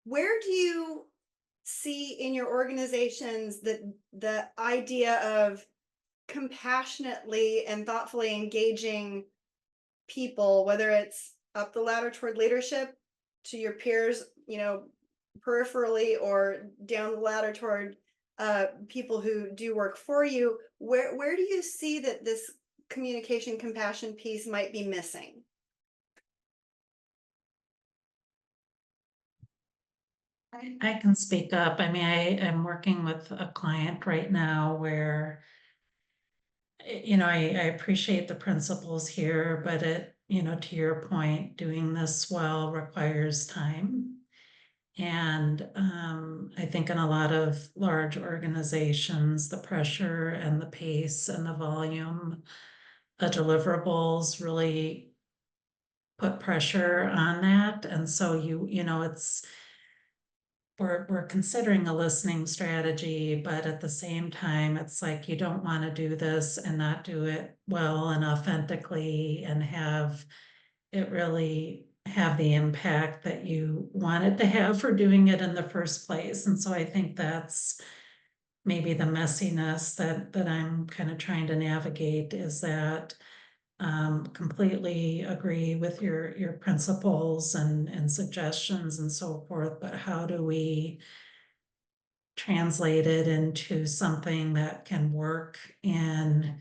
where do you see in your organizations that the idea of compassionately and thoughtfully engaging people, whether it's up the ladder toward leadership to your peers, peripherally, or down the ladder toward people who do work for you, where do you see that this communication compassion piece might be missing? I can speak up. I mean, I am working with a client right now where, I appreciate the principles here, but to your point, doing this well requires time. And I think in a lot of large organizations, the pressure and the pace and the volume of deliverables really put pressure on that. And so we're considering a listening strategy, but at the same time, it's like you don't want to do this and not do it well and authentically and have it really have the impact that you want it to have for doing it in the first place. And so I think that's maybe the messiness that I'm kind of trying to navigate, is that completely agree with your principles and suggestions and so forth, but how do we translate it into something that can work in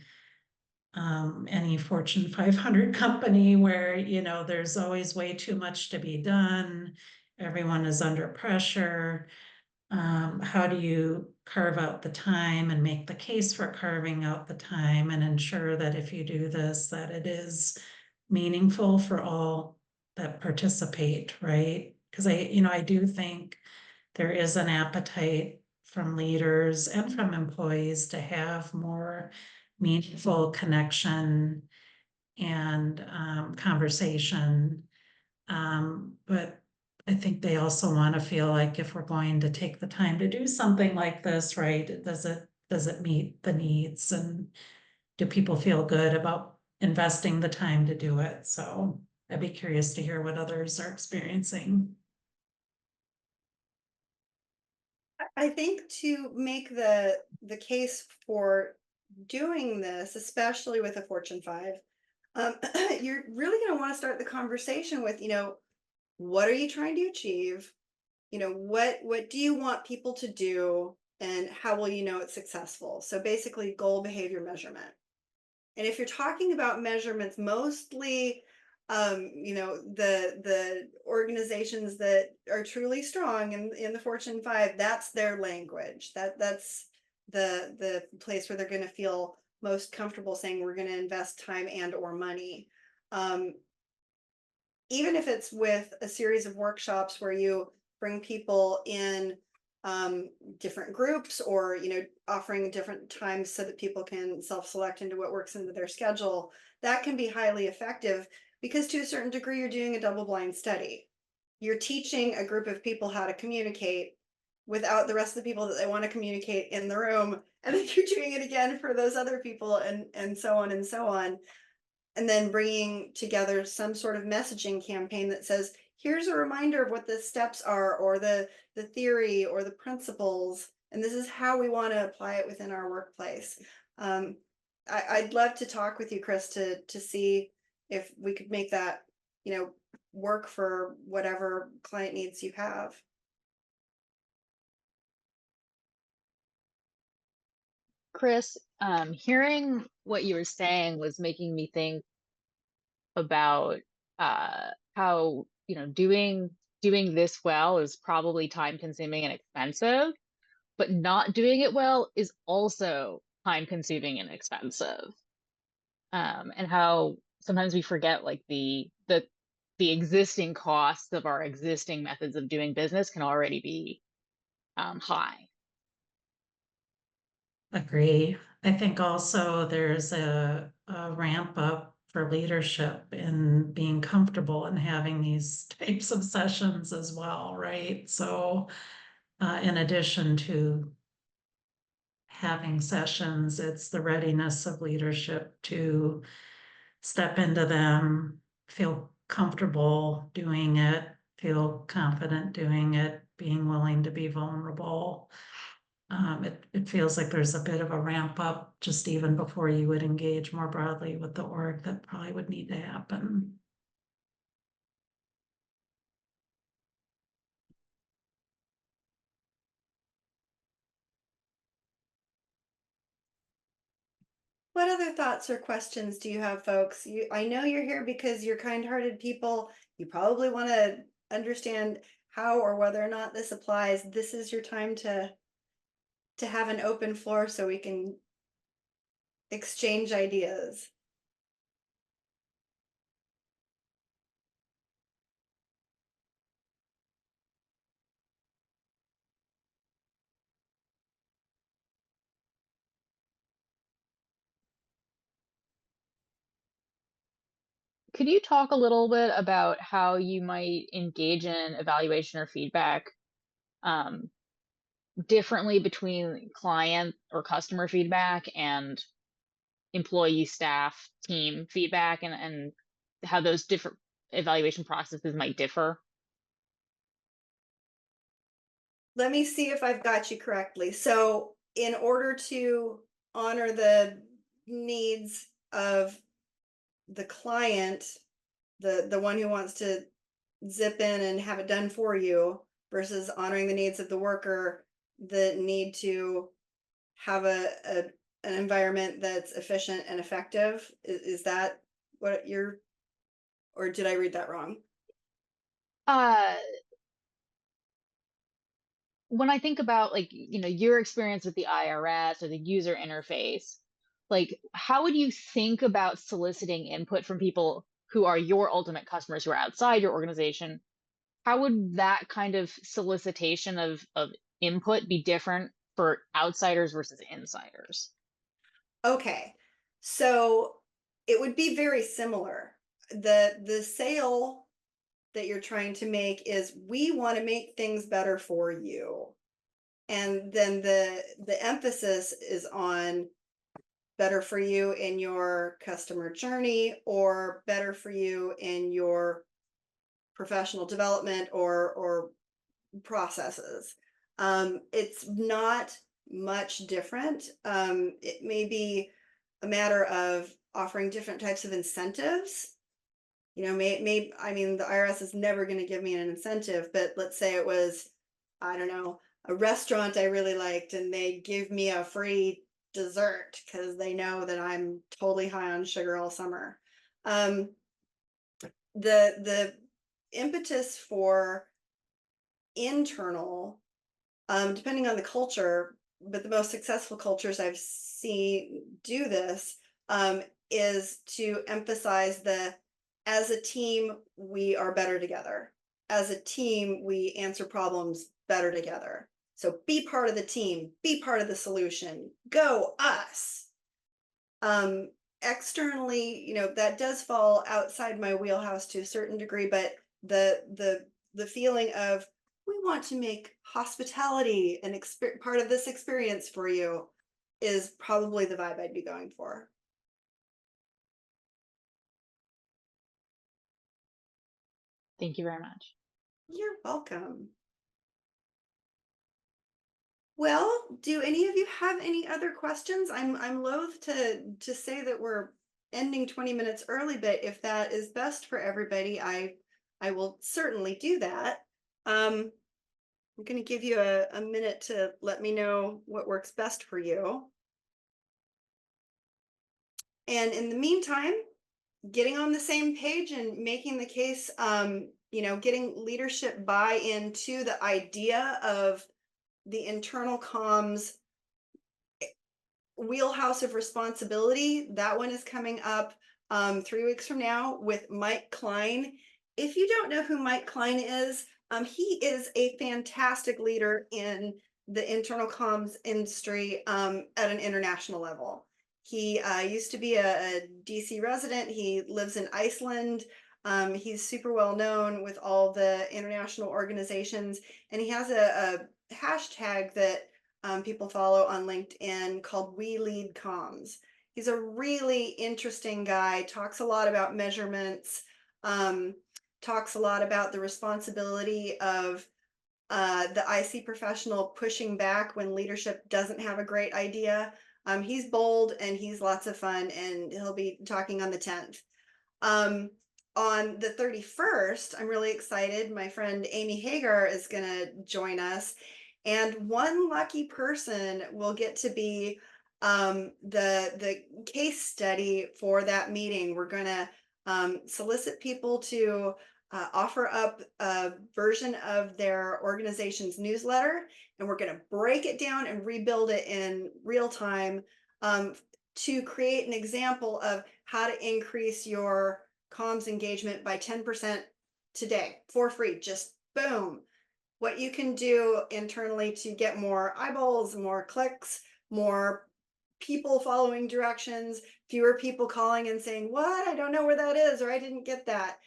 any Fortune 500 company where, there's always way too much to be done. Everyone is under pressure. How do you carve out the time and make the case for carving out the time and ensure that if you do this, that it is meaningful for all that participate, right? Because I do think there is an appetite from leaders and from employees to have more meaningful connection and conversation. But I think they also want to feel like if we're going to take the time to do something like this, right, does it meet the needs, and do people feel good about investing the time to do it? So I'd be curious to hear what others are experiencing. I think to make the case for doing this, especially with a Fortune 5, you're really going to want to start the conversation with, what are you trying to achieve? What do you want people to do, and how will you know it's successful? So basically, goal behavior measurement. And if you're talking about measurements, mostly, the organizations that are truly strong in the Fortune 5, that's their language. That's the place where they're going to feel most comfortable saying we're going to invest time and or money. Even if it's with a series of workshops where you bring people in different groups, or offering different times so that people can self-select into what works into their schedule, that can be highly effective, because to a certain degree you're doing a double-blind study. You're teaching a group of people how to communicate without the rest of the people that they want to communicate in the room, and then you're doing it again for those other people, and so on and so on. And then bringing together some sort of messaging campaign that says, here's a reminder of what the steps are, or the theory or the principles, and this is how we want to apply it within our workplace. I'd love to talk with you, Chris, to see if we could make that work for whatever client needs you have. Chris, hearing what you were saying was making me think about how doing this well is probably time consuming and expensive, but not doing it well is also time consuming and expensive. And how sometimes we forget like the existing costs of our existing methods of doing business can already be high. Agree. I think also there's a ramp up for leadership in being comfortable and having these types of sessions as well, right? So in addition to having sessions, it's the readiness of leadership to step into them, feel comfortable doing it, feel confident doing it, being willing to be vulnerable. It feels like there's a bit of a ramp up just even before you would engage more broadly with the org that probably would need to happen. What other thoughts or questions do you have, folks? I know you're here because you're kind-hearted people. You probably want to understand how or whether or not this applies. This is your time to have an open floor so we can exchange ideas. Could you talk a little bit about how you might engage in evaluation or feedback um, differently between client or customer feedback and employee, staff, team feedback, and how those different evaluation processes might differ? Let me see if I've got you correctly. So in order to honor the needs of the client, the one who wants to zip in and have it done for you versus honoring the needs of the worker that need to have an environment that's efficient and effective. Is that what you're, or did I read that wrong? Uh, when I think about like, your experience with the IRS or the user interface, like how would you think about soliciting input from people who are your ultimate customers who are outside your organization? How would that kind of solicitation of input be different for outsiders versus insiders? Okay, so it would be very similar. The sale that you're trying to make is we want to make things better for you. And then the emphasis is on better for you in your customer journey or better for you in your professional development or processes. It's not much different. It may be a matter of offering different types of incentives. I mean, the IRS is never going to give me an incentive, but let's say it was, I don't know, a restaurant I really liked and they give me a free dessert because they know that I'm totally high on sugar all summer. Um, the impetus for internal, depending on the culture, but the most successful cultures I've seen do this, is to emphasize as a team, we are better together. As a team, we answer problems better together. So be part of the team, be part of the solution, go us. Externally, that does fall outside my wheelhouse to a certain degree, but the feeling of we want to make hospitality an part of this experience for you is probably the vibe I'd be going for. Thank you very much. You're welcome. Well, do any of you have any other questions? I'm loath to say that we're ending 20 minutes early, but if that is best for everybody, I will certainly do that. I'm going to give you a minute to let me know what works best for you. And in the meantime, getting on the same page and making the case, getting leadership buy-in to the idea of the internal comms wheelhouse of responsibility. That one is coming up 3 weeks from now with Mike Klein. If you don't know who Mike Klein is, he is a fantastic leader in the internal comms industry at an international level. He used to be a DC resident. He lives in Iceland. He's super well known with all the international organizations, and he has a hashtag that people follow on LinkedIn called We Lead Comms. He's a really interesting guy, talks a lot about measurements, talks a lot about the responsibility of the IC professional pushing back when leadership doesn't have a great idea. He's bold and he's lots of fun, and he'll be talking on the 10th. On the 31st, I'm really excited. My friend Amy Hagar is going to join us, and one lucky person will get to be the case study for that meeting. We're going to solicit people to offer up a version of their organization's newsletter, and we're going to break it down and rebuild it in real time to create an example of how to increase your comms engagement by 10% today for free. Just boom. What you can do internally to get more eyeballs, more clicks, more people following directions, fewer people calling and saying, what? I don't know where that is, or I didn't get that.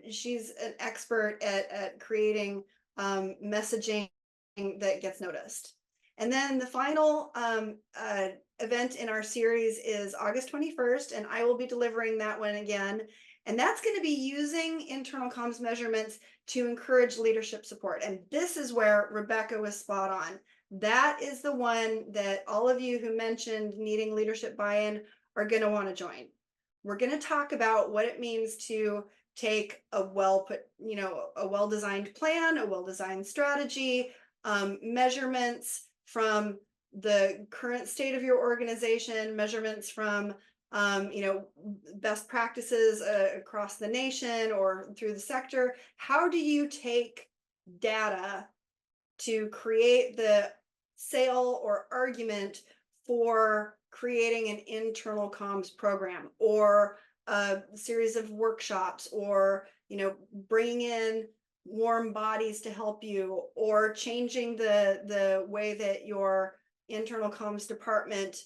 She's an expert at creating messaging that gets noticed. And then the final event in our series is August 21st, and I will be delivering that one again. And that's going to be using internal comms measurements to encourage leadership support. And this is where Rebecca was spot on. That is the one that all of you who mentioned needing leadership buy-in are going to want to join. We're going to talk about what it means to take a well-designed plan, a well-designed strategy, measurements from the current state of your organization, measurements from best practices across the nation or through the sector. How do you take data to create the sale or argument for creating an internal comms program, or a series of workshops, or bringing in warm bodies to help you, or changing the way that your internal comms department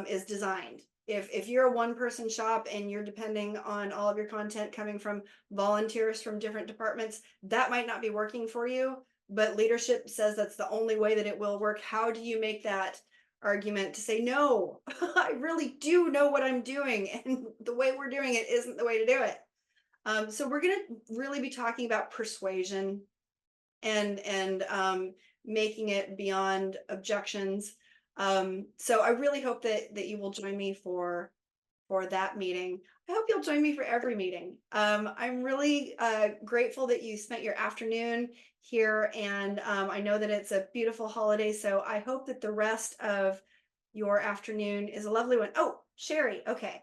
is designed? If you're a one-person shop and you're depending on all of your content coming from volunteers from different departments, that might not be working for you, but leadership says that's the only way that it will work. How do you make that argument to say, no, I really do know what I'm doing, and the way we're doing it isn't the way to do it? So we're going to really be talking about persuasion and making it beyond objections. So I really hope that you will join me for that meeting. I hope you'll join me for every meeting. I'm really grateful that you spent your afternoon here, and I know that it's a beautiful holiday, so I hope that the rest of your afternoon is a lovely one. Oh, Sherry, okay.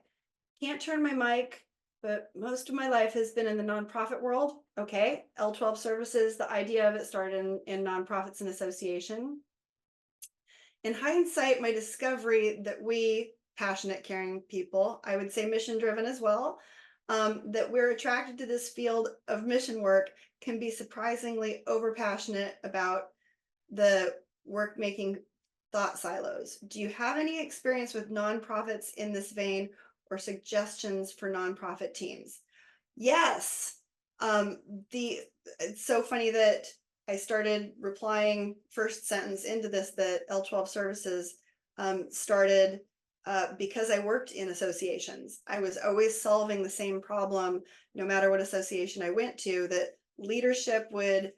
Can't turn my mic, but most of my life has been in the nonprofit world. Okay, L12 Services, the idea of it started in nonprofits and association. In hindsight, my discovery that we, passionate, caring people, I would say mission driven as well, that we're attracted to this field of mission work, can be surprisingly overpassionate about the work making thought silos. Do you have any experience with nonprofits in this vein, or suggestions for nonprofit teams? Yes. It's so funny that I started replying first sentence into this, that L12 Services started because I worked in associations. I was always solving the same problem, no matter what association I went to, that leadership would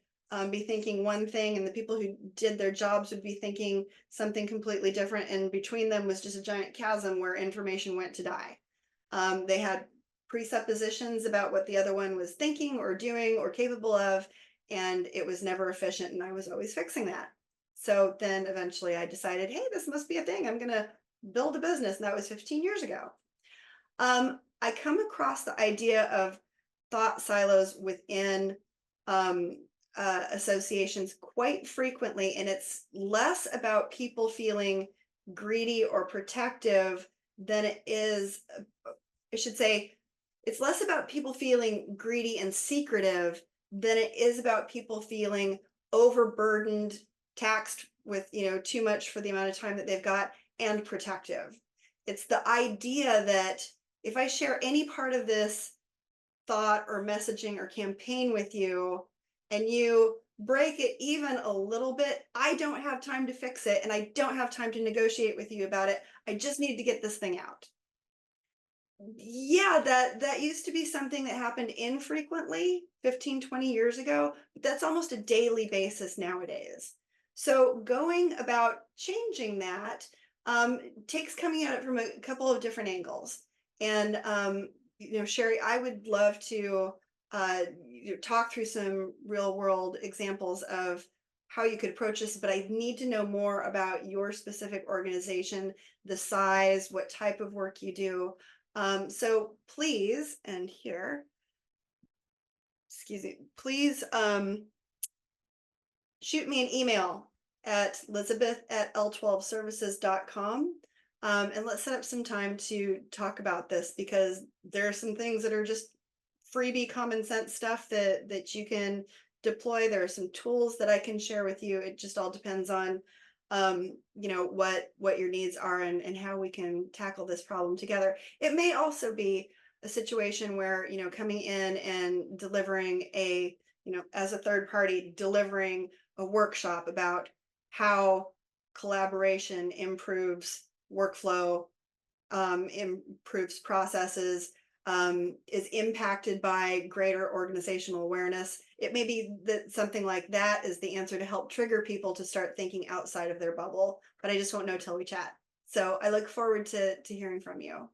be thinking one thing, and the people who did their jobs would be thinking something completely different, and between them was just a giant chasm where information went to die. They had presuppositions about what the other one was thinking or doing or capable of, and it was never efficient, and I was always fixing that. So then eventually I decided, hey, this must be a thing. I'm going to build a business, and that was 15 years ago. I come across the idea of thought silos within associations quite frequently, and it's less about people feeling greedy or protective than it is, I should say, it's less about people feeling greedy and secretive than it is about people feeling overburdened, taxed with too much for the amount of time that they've got, and protective. It's the idea that if I share any part of this thought or messaging or campaign with you, and you break it even a little bit, I don't have time to fix it, and I don't have time to negotiate with you about it. I just need to get this thing out. Yeah, that used to be something that happened infrequently 15, 20 years ago. But that's almost a daily basis nowadays. So going about changing that takes coming at it from a couple of different angles. And Sherry, I would love to talk through some real world examples of how you could approach this, but I need to know more about your specific organization, the size, what type of work you do. So please, and here, excuse me, please shoot me an email at elizabeth@l12services.com. And let's set up some time to talk about this, because there are some things that are just freebie common sense stuff that you can deploy. There are some tools that I can share with you. It just all depends on what your needs are, and how we can tackle this problem together. It may also be a situation where, coming in and delivering as a third party, delivering a workshop about how collaboration improves workflow, improves processes, is impacted by greater organizational awareness. It may be that something like that is the answer to help trigger people to start thinking outside of their bubble, but I just won't know till we chat. So I look forward to hearing from you.